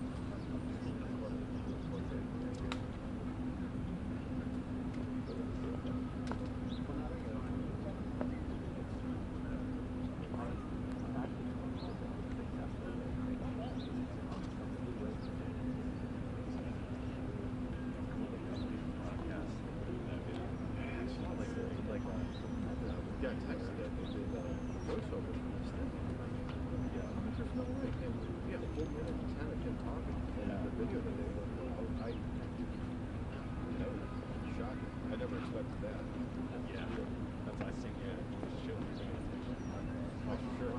Yeah, texted it. They did voiceover for this thing. Yeah, there's no way. And we had a full minute and 10 of him talking. And the video that they put out, that was shocking. I never expected that. Yeah. That's I think, yeah. Oh, for sure.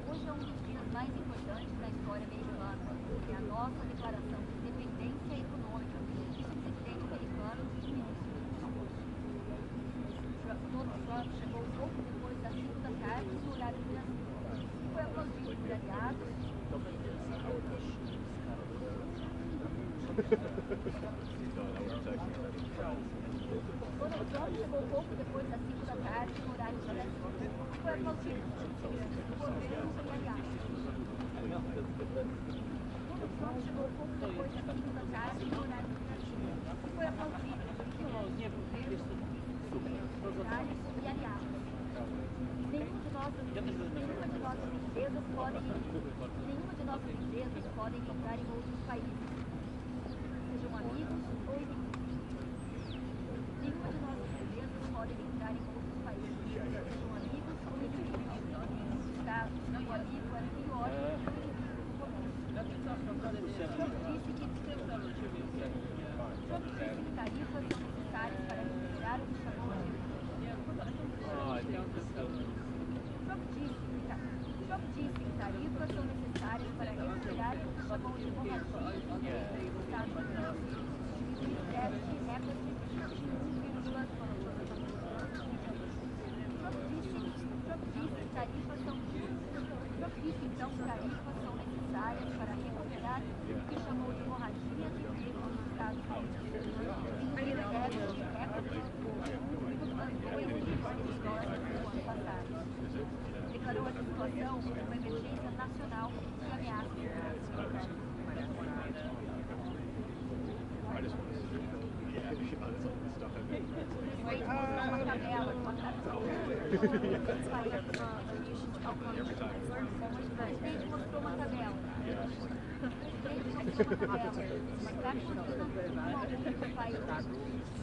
Hoje é um dos dias mais importantes da história americana. É a nossa declaração de independência econômica do presidente americano no início de agosto. Donald Trump chegou pouco depois das 5 da tarde no horário do Brasil. Foi aplaudido por aliados. Donald Trump chegou pouco depois das 5 da tarde no horário do Brasil. Foi aplaudido por governos e aliados. Donald Trump chegou pouco depois das 5 da tarde no horário do Brasil. Foi aplaudido por governos e aliados. Nenhuma de nossas empresas podem entrar em outros países, sejam amigos ou inimigos. Nenhuma de nossas empresas podem entrar em outros países, sejam amigos ou inimigos. Caso o amigo é pior do que o inimigo. Trump disse que tarifas são necessárias para recuperar o que chamou de Trump disse que tarifas são necessárias para recuperar o que chamou de hemorragia dos Estados Unidos, de déficit recorde de 21,2%. Trump disse então que tarifas são necessárias para recuperar o que chamou de hemorragia de emprego nos Estados Unidos, de déficit recorde de 2,2 bilhões de dólares no ano passado. Declarou a situação como uma emergência nacional e ameaça segurança. Uma tabela com a O presidente mostrou uma tabela. Uma cartolina com alguns países.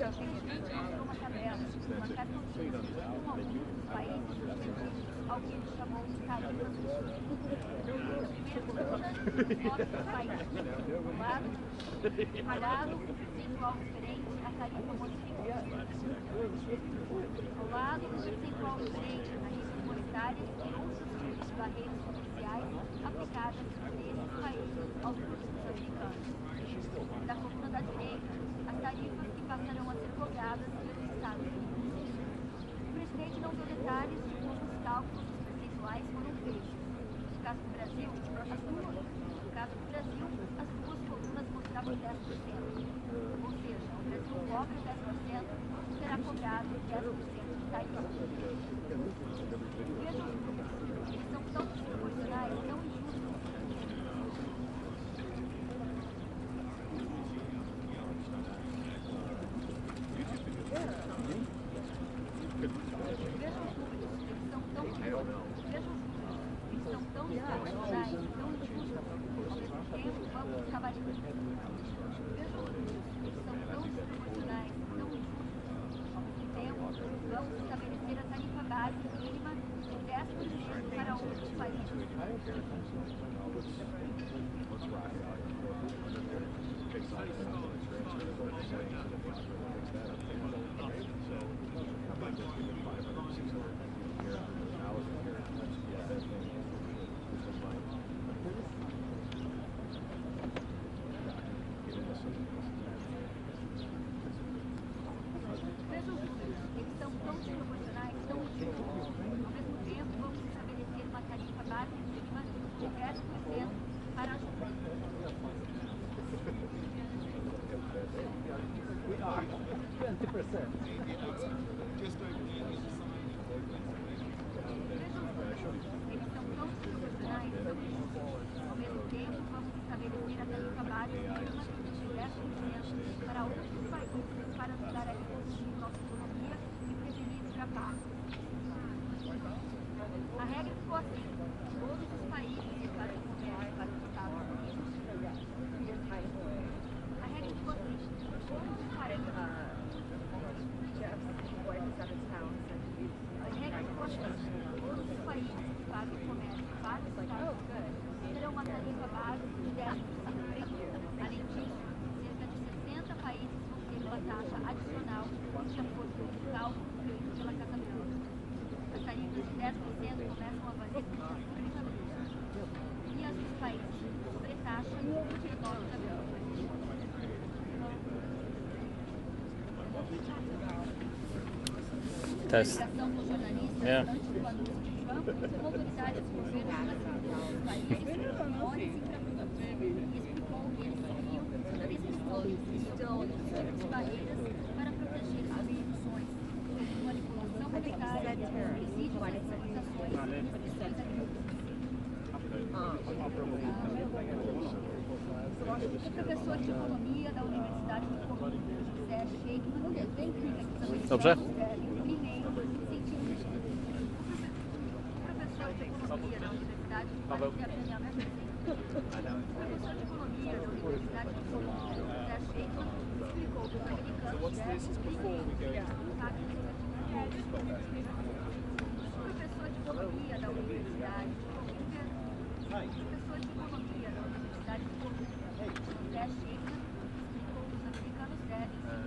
O presidente mostrou uma tabela. Uma cartolina com alguns países ao que ele chamou de tarifas pagados percentual diferente a tarifa modificada. Ao lado do percentual diferente a tarifas monetárias e outros tipos de barreiras comerciais aplicadas nesses países aos produtos americanos. Da coluna da direita, as tarifas que passarão a ser cobradas pelos Estados Unidos. O presidente não deu detalhes de como os cálculos dos percentuais foram feitos. No caso do Brasil, as duas colunas mostram Ou seja, o Brasil cobra 10% e será cobrado 10% de tarifa. Vejam os números, eles são tão desproporcionais, tão injustos. Vamos estabelecer a tarifa básica mínima de 10% para outros países. A regra ficou assim, todos os países que fazem comércio para os Estados Unidos. A regra ficou assim, todos os países. A regra ficou assim, todos os países que fazem comércio para os Estados Unidos terão uma tarifa base de 10%. Além disso, cerca de 60 países vão ter uma taxa adicional de acordo com o cálculo feito pela Casa Branca. As tarifas de 10% começam a valer no dia 1 de abril. E as dos países sobre taxa no dia 9 de abril. Test. Com jornalistas, antes do anúncio de Trump, autoridades do governo classificaram os países como menores e francos. Explicou que eles seguiam restrições e de barreiras para proteger as emissões, manipulação monetária, subsídios às exportações e restrições agrícolas. O professor de economia da Universidade de Colômbia, José Sheikman, explica que também Dobrze? primeiro sentiu o professor de economia da Universidade de Colômbia, José Sheikman, explicou que os americanos devem cumprir professor de economia da Universidade de Colômbia, professor de economia da Universidade de Colômbia, José Sheikman, explicou que os americanos devem sentir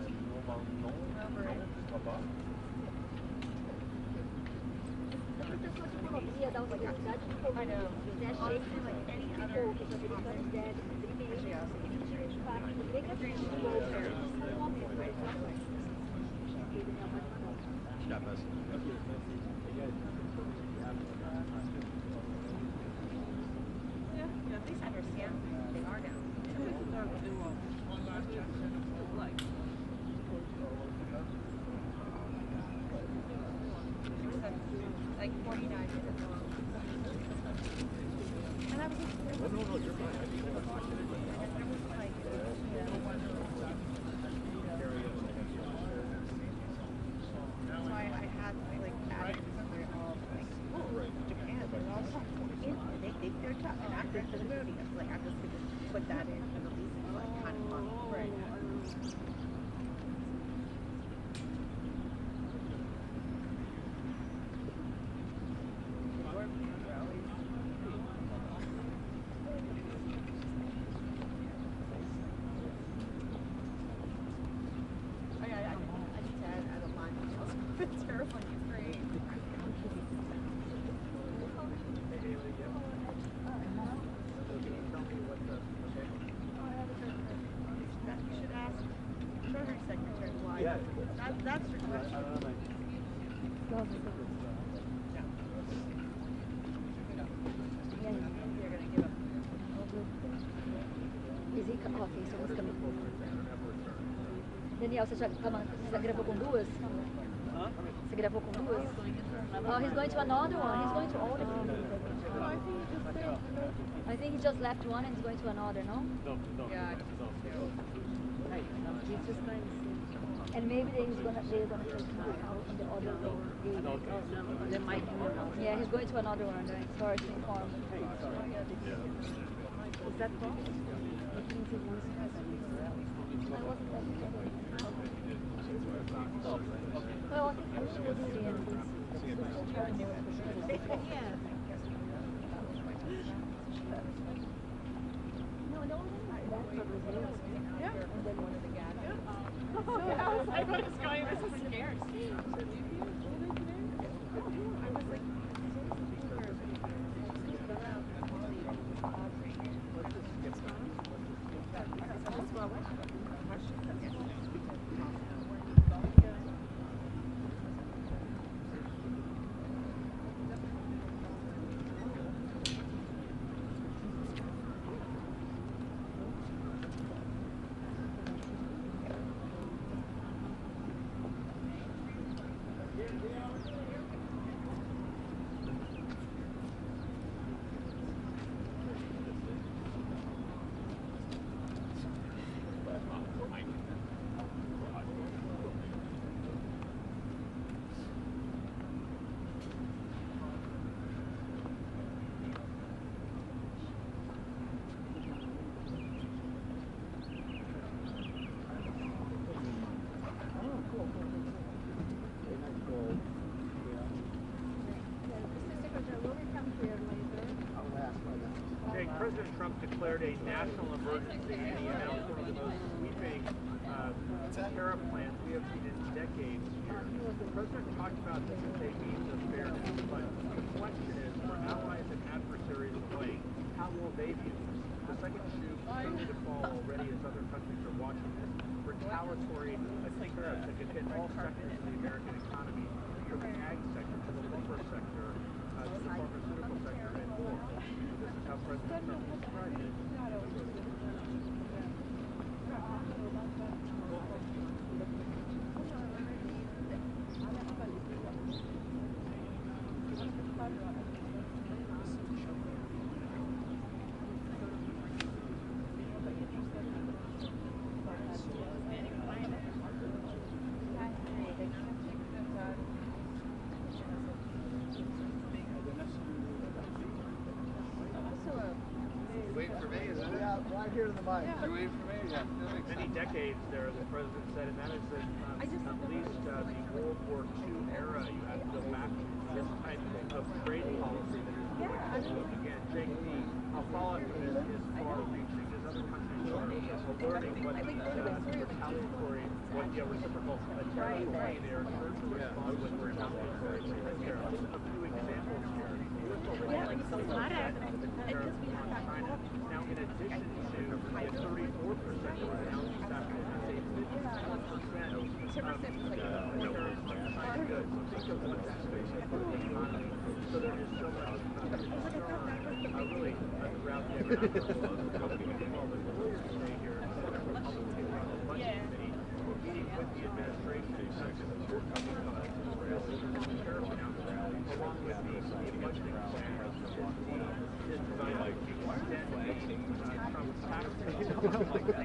professor de economia da Universidade de Colômbia, José Sheikman, explicou que os americanos devem primeiro sentir o impacto negativo do governo no aumento das inflações. At least understand they are now. Like 49 minutes long. And I was just so I had like added Japan, but also they're tough and active for the movie. I was like, I'm just gonna put that in for the least like kind of fun. Right. That's your question. Is he? Oh, ok, isso é música minha. Daniel, você já gravou com duas? Você gravou com duas? Oh, he's going to another one. He's going to all the people. I think he just left one and he's going to another, no? Yeah. He's just going to see. And maybe they're gonna take him out in the other room. They might do it. Yeah, he's going to another one. Sorry to inform. Is that possible? Well, I think we should see him. Yeah. No, no, that's what was it. Yeah. And then one of the guys. So I was like, what is going on? I'm so scared. I was like, President Trump declared a national emergency and he announced one of the most sweeping tariff plans we have seen in decades here. The president talked about this as a means of fairness, but the question is, for allies and adversaries alike, how will they view this? The second shoe continues to fall already as other countries are watching this. Retaliatory tariffs that could hit all sectors of the American economy, from the ag sector to the lumber sector, to the pharmaceutical sector, and more. This is how President Trump described it. Many decades there, the president said, and that is that at least the World War II era, you have to go back to this type of trade policy that is again, Jake, the fallout from this is far-reaching as other countries are learning what retaliatory, what the reciprocal tariffs will be there to respond with retaliatory tariffs. A few examples here. Now, in addition to the 34% that was announced after the 50% tariffs on China goods. Think of what that's going to do for the economy. So there is so much concern, really, throughout the economic world. The lawyers today here, Republicans on the Budget Committee, meeting with the administration to tariff announcement, along with the budgeting plan is designed to extend Trump's tax cuts like that.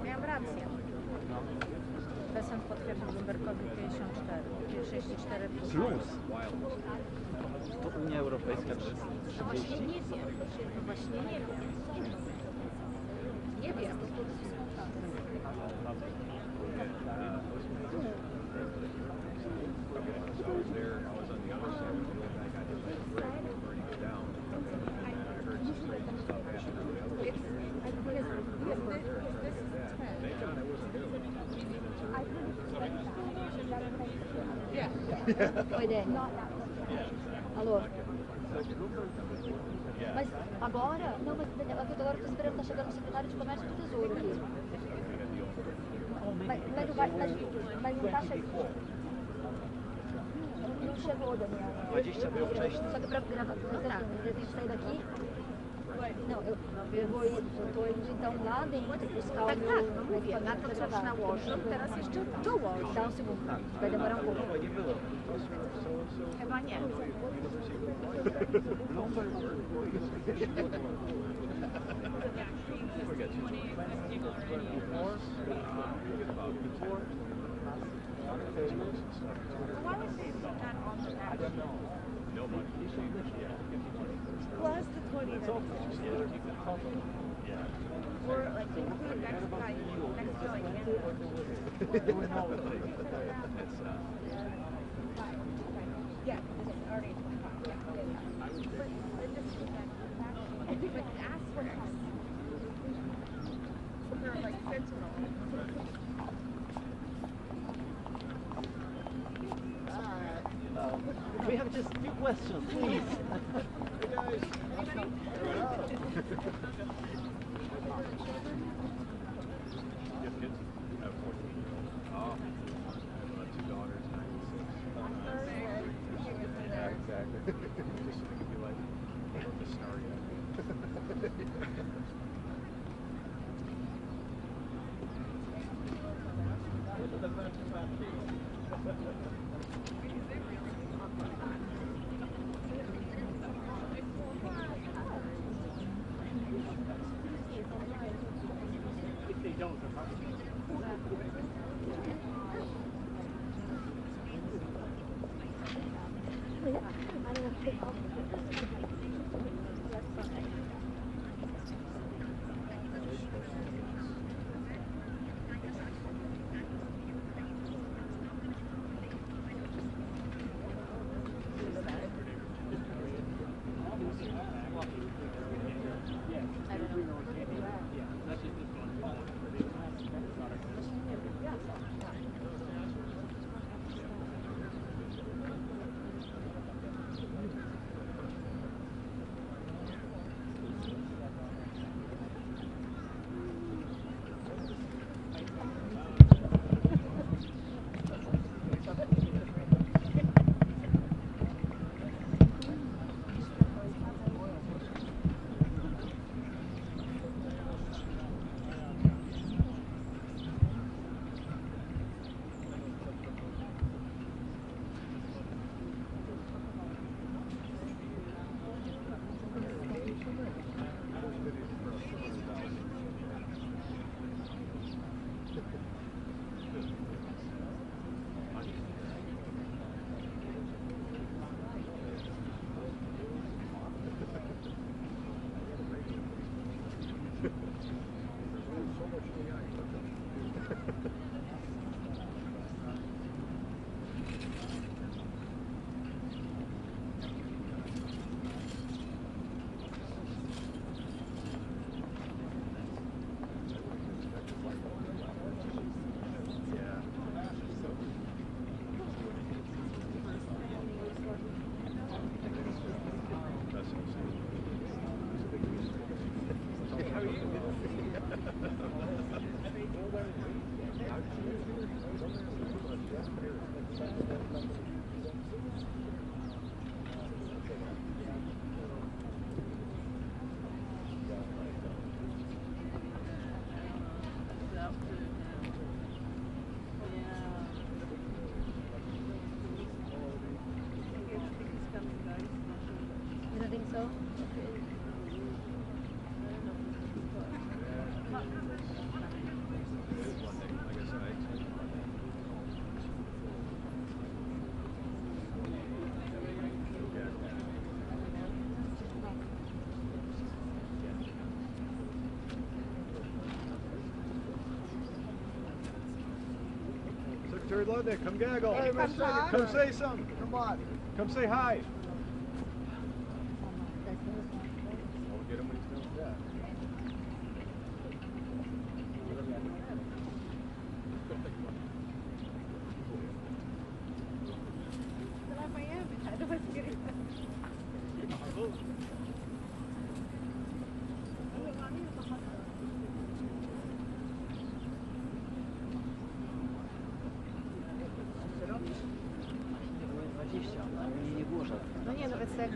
Miałam rację. Desant potwierdził Bloombergowi 54 Plus. To Unia Europejska 30. No właśnie nie wiem. No właśnie nie wiem. Nie wiem. Oi, Dani. Alô? Mas agora? Não, mas Daniel, agora eu tô esperando, tá chegando o secretário de Comércio do Tesouro aqui. Mas não tá chegando. Não chegou, Daniel. Só que pra gravar, eu tenho que sair daqui. Não, eu tô indo então lá dentro buscar o meu equipamento pra gravar. Teraz jeszcze dołoż. Dá um segundo, vai demorar um pouco. Chyba nie. Why would they put that on the national? Plus the 20 that or like include next guy, next to like yeah, it's already 25. Yeah, but just but ask for us. They're like sentinel. We have just 2 questions, please. Secretary Ludnick, come gaggle. Hey, come say something. Come on. Come say hi.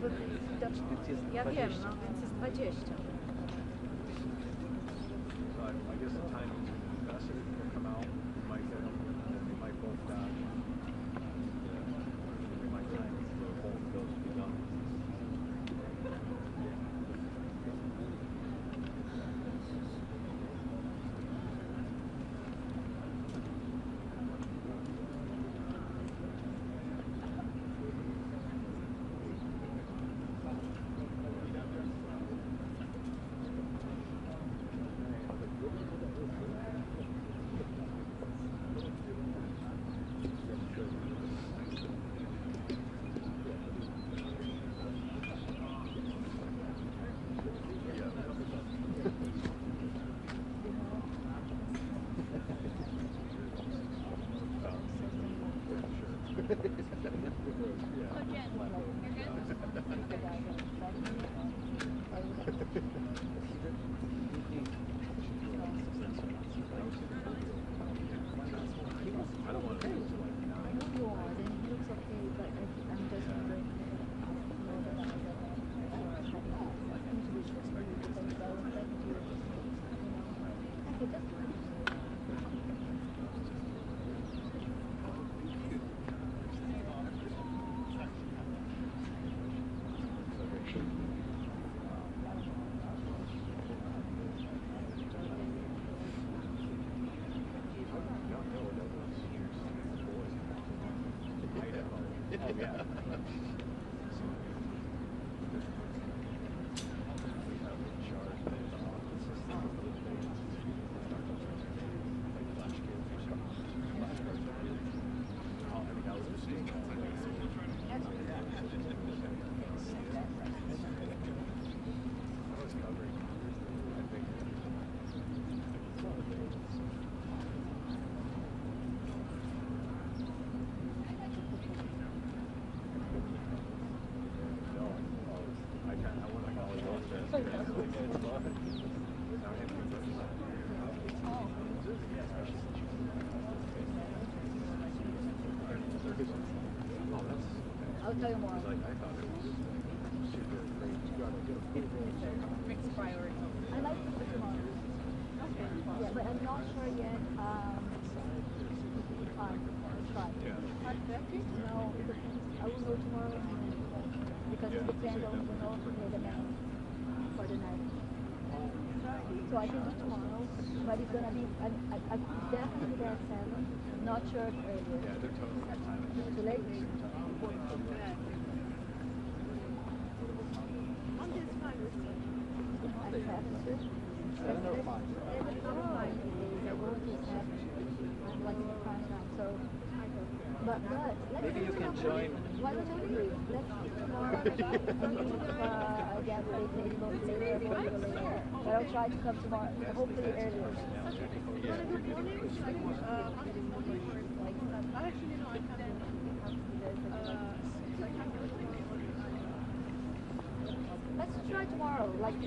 Ja wiem, no więc jest 20. So I guess the timing is best if people come out, we might get them, and then we might both die. We might time for both of those to be done. I'll tell you more. I thought it was super great. You gotta get a Fixed priority. I like it for tomorrow. Okay. Yeah, but I'm not sure yet. Try. Yeah. No, it depends. I will go tomorrow because it depends on the man for the night. So I can do tomorrow, but it's gonna be. I could definitely be there at 7. Not sure if earlier. Yeah, they're totally time. Too late. Monday's fine with me. Maybe you can join. Why don't you leave? Let's tomorrow. Again, later. But I'll try to come tomorrow. Hopefully earlier. Actually, no, I can't. Let's try tomorrow. Like,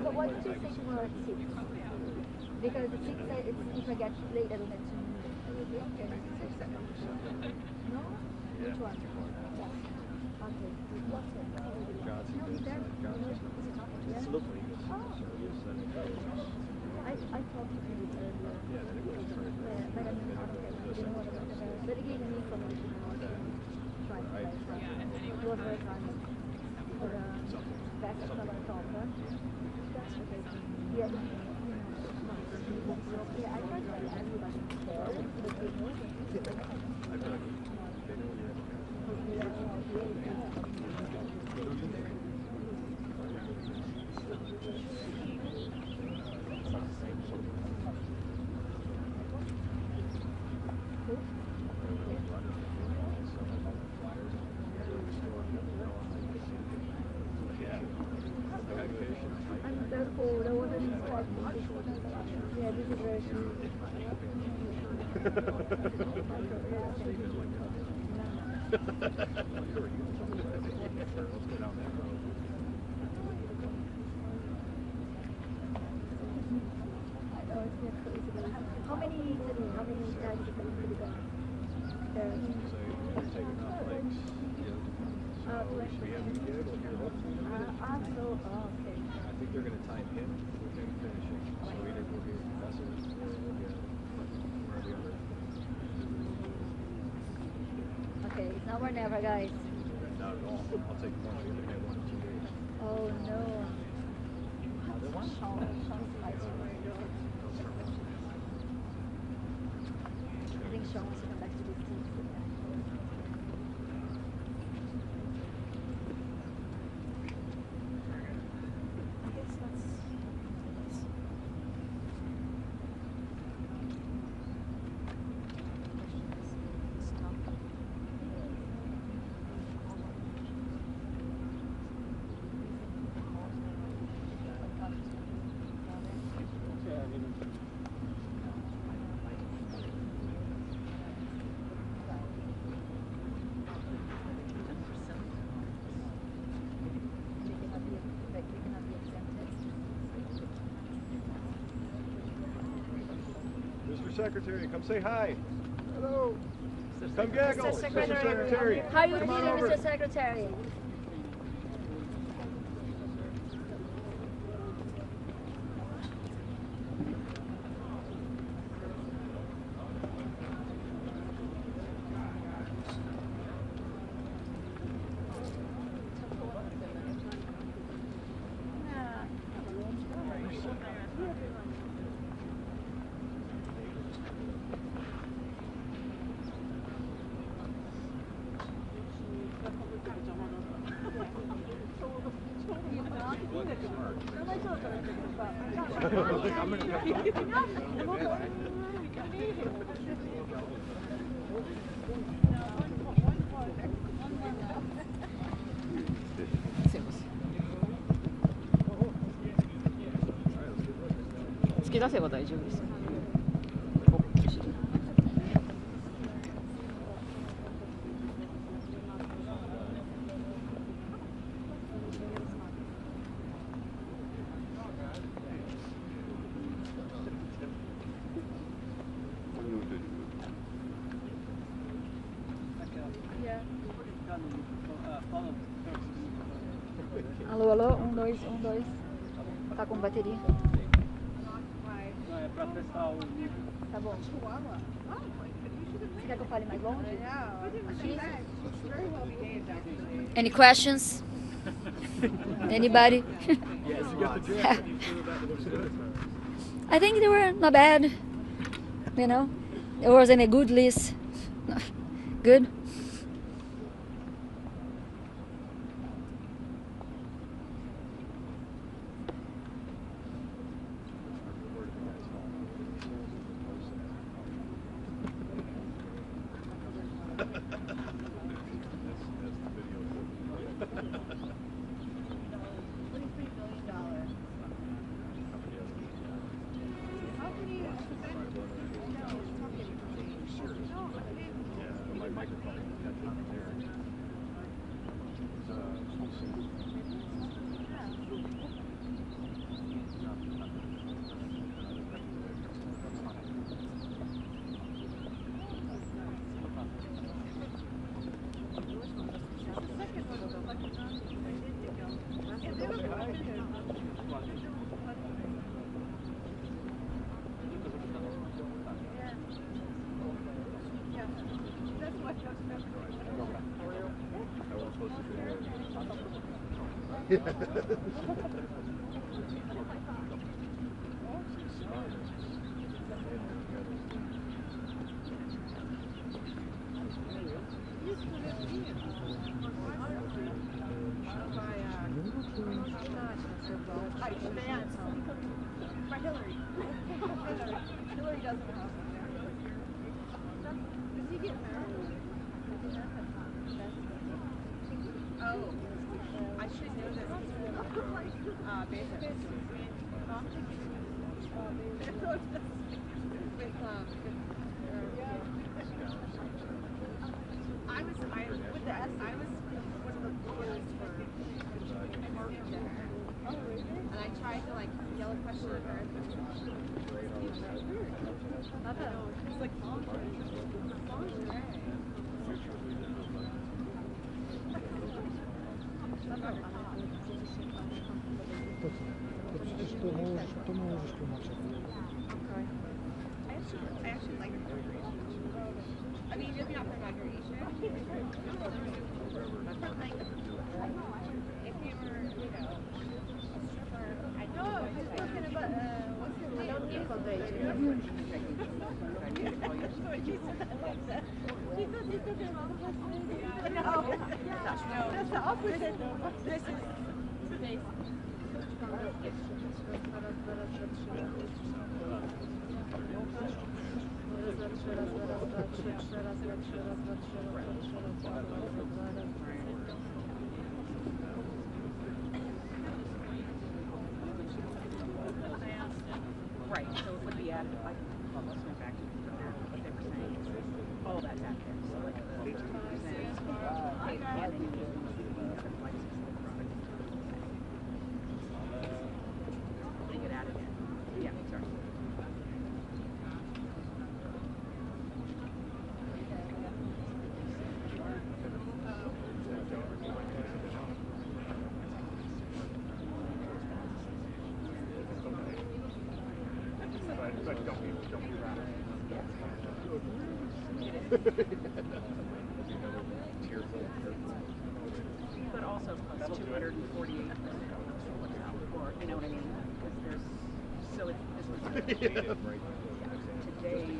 but why don't you say tomorrow at 6? Because the 6 said if I get late, I don't have to. No? Which one? Yeah. Okay. What's it? No, he's there. It's lovely. I talked to him earlier. But I mean, but again, I need information. Try to it was very funny. For back at the top. Yeah. Yeah, I tried to ask you about yeah, this is very true. How many times have you been there? 20%. We have a kid here, hopefully. Okay. I think they're going to time him with him finishing. So either we'll be professors or we'll get one or the other. Okay, it's now or never, guys. Not at all. I'll take one. We can have 1 or 2 days. Oh no. Another one? I think Sean wants to come back to this team. Mr. Secretary, come say hi. Hello. Come gaggle. Mr. Secretary. How are you doing, Mr. Secretary? Alô, alô, 1, 2, 1, 2. Tá com bateria? Não, é pra testar o nível. Tá bom. Você quer que eu fale mais longe? Aqui? Any questions? Anybody? I think they were not bad. You know, it wasn't a good list. Good. To przecież to możesz tłumaczyć. Okay. I actually like inauguration. I mean, maybe not for inauguration. But like, if you were, you know, a stripper, I know. No, I'm just talking about, what's his name? No, that's the opposite. This is face. Right, so it would be added, like, well, let's go back to what they were saying. All of that's out there. So like the 2%, and then you just different places of the product. They get added in. Yeah, sorry. But don't be rattled. But also plus 248, or you know what I mean? Because there's so this was today's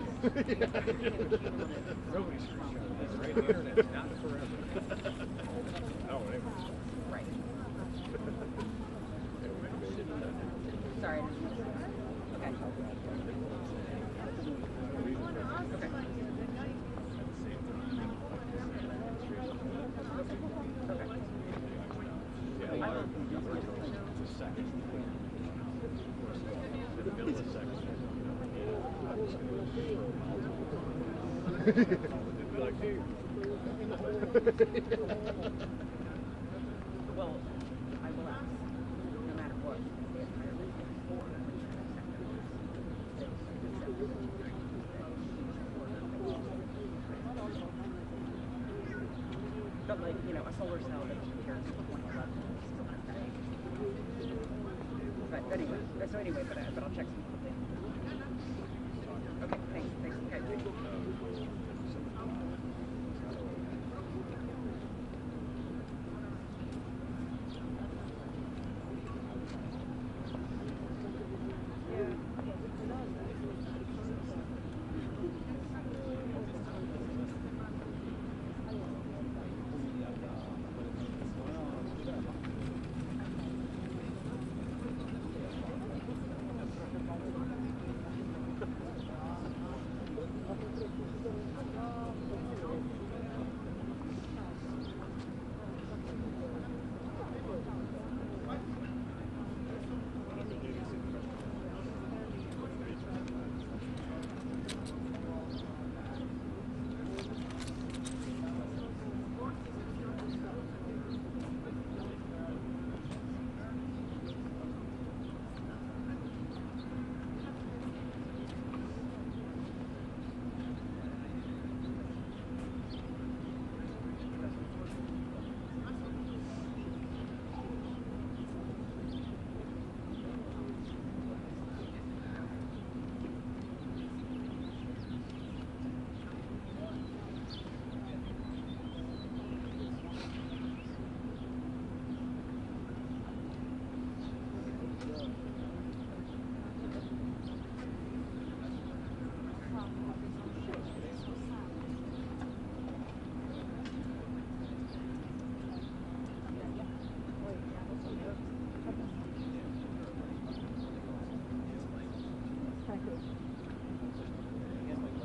Nobody's screenshotting, right? The internet's not forever. No, anyway. Right. Sorry. Okay. Well, I will ask, no matter what, but like, you know, a solar cell that compares to 2011 is still not that. But anyway, but I'll check some. Okay, thanks. Okay, thanks.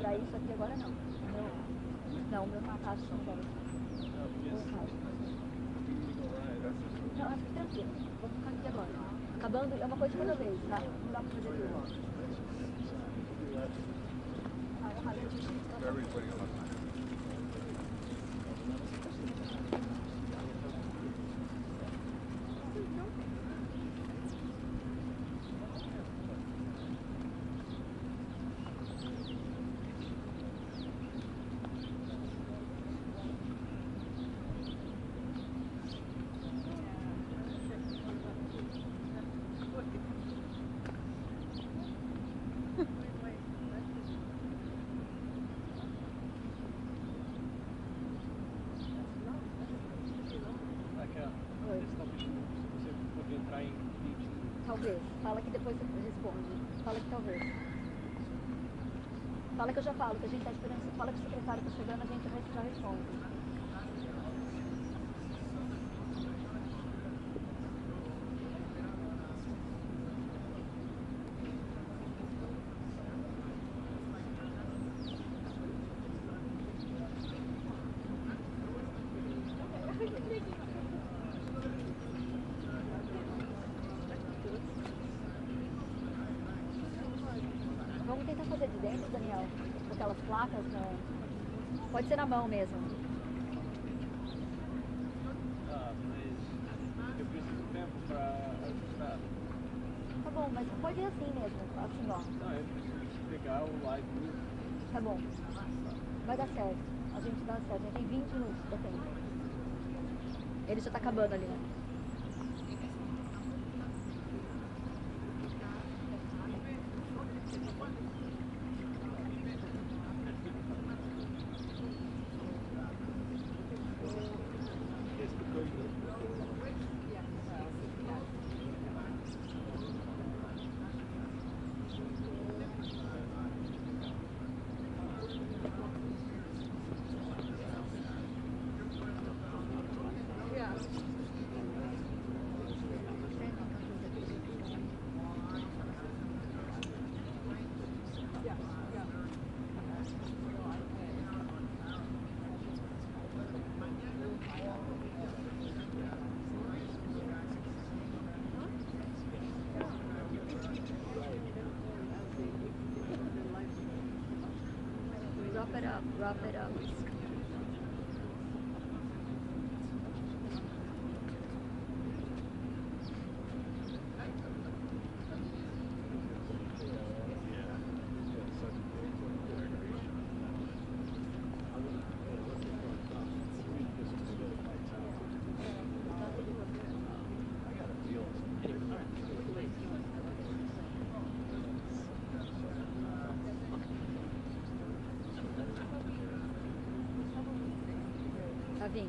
Pra isso aqui agora não. O meu rapaz não vai. Não, acho que tranquilo. Vou ficar aqui agora. Acabando, é uma coisa de cada vez, tá? Não dá pra fazer tudo. fala que talvez. Fala que eu já falo, que a gente está esperando. Fala que o secretário está chegando, a gente já responde. Vamos tentar fazer de dentro, Daniel, com aquelas placas, né? Pode ser na mão mesmo. Ah, mas eu preciso de tempo para ajustar. Tá bom, mas pode ir assim mesmo, assim ó. Não, eu preciso pegar o live. Tá bom. Vai dar certo. A gente dá certo. A gente tem 20 minutos pra tempo. Ele já tá acabando ali, né? Wrap it up. Tá vindo.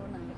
Ou não?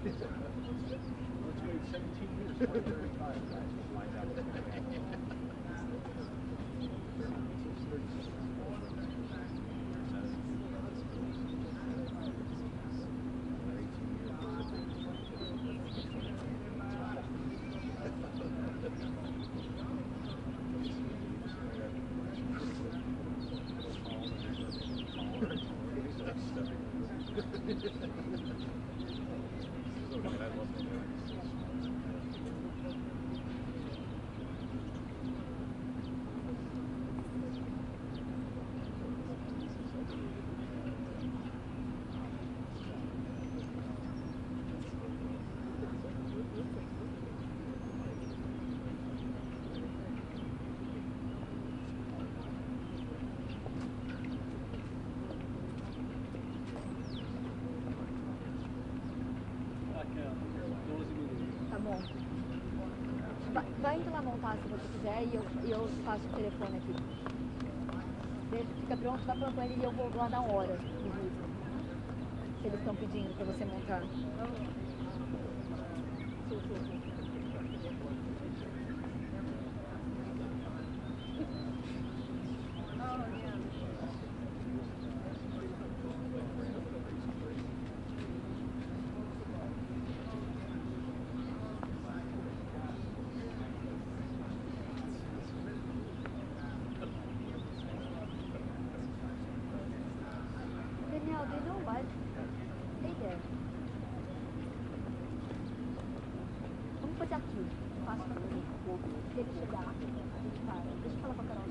Let's wait 17 years, 2035, guys, to find out what's going to happen. Tá bom. Vai indo lá montar se você quiser e eu faço o telefone aqui. Fica pronto, dá pronto ele e eu vou lá na hora de vídeo. Que eles estão pedindo pra você montar. Daniel, they know what? Stay there. Vamos fazer aqui. Faço pra você. Se ele chegar, a gente para. Deixa eu falar com a Carol.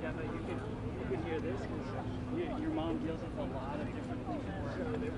Gemma, you can hear this because your mom deals with a lot of different things at work.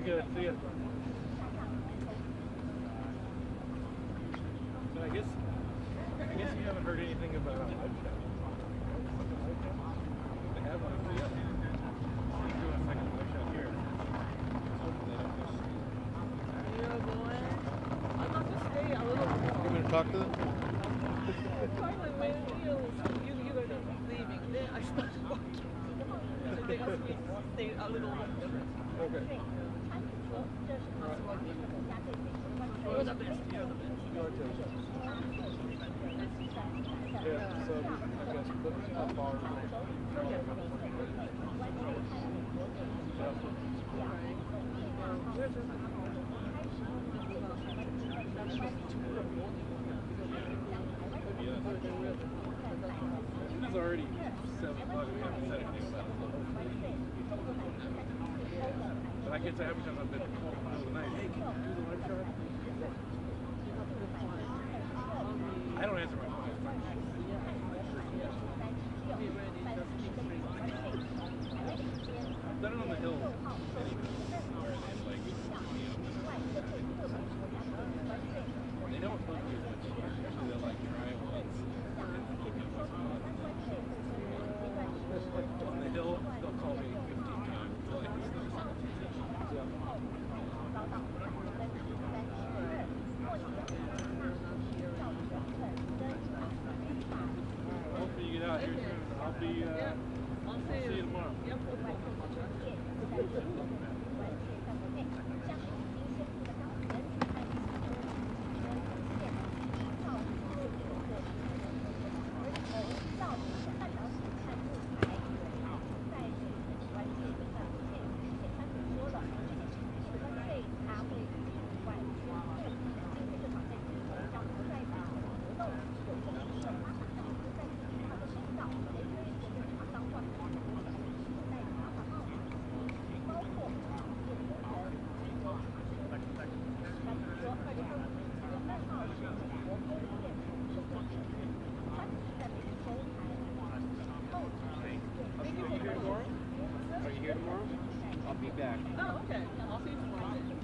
Good. See ya. So I guess you haven't heard anything about a live chat. They have one. Yeah. Let's do a second live chat here. I'd love to stay a little more. You want me to talk to them? Finally, when you guys are leaving, then I started walking. So they asked me to stay a little longer. Okay. You're the best. You're the best. Yeah, so I guess how far? It's already 7 o'clock. We haven't said anything about it. But I get to every time I've been called in the middle of the night, hey, can you do the live chat? I don't answer my phone. I've done it on the hill. They know what fun it is. Usually they'll like try it once. On the hill, they'll call me 15 times. Hopefully you get out here soon. I'll see you tomorrow. Are you here tomorrow? I'll be back. Oh, okay. I'll see you tomorrow.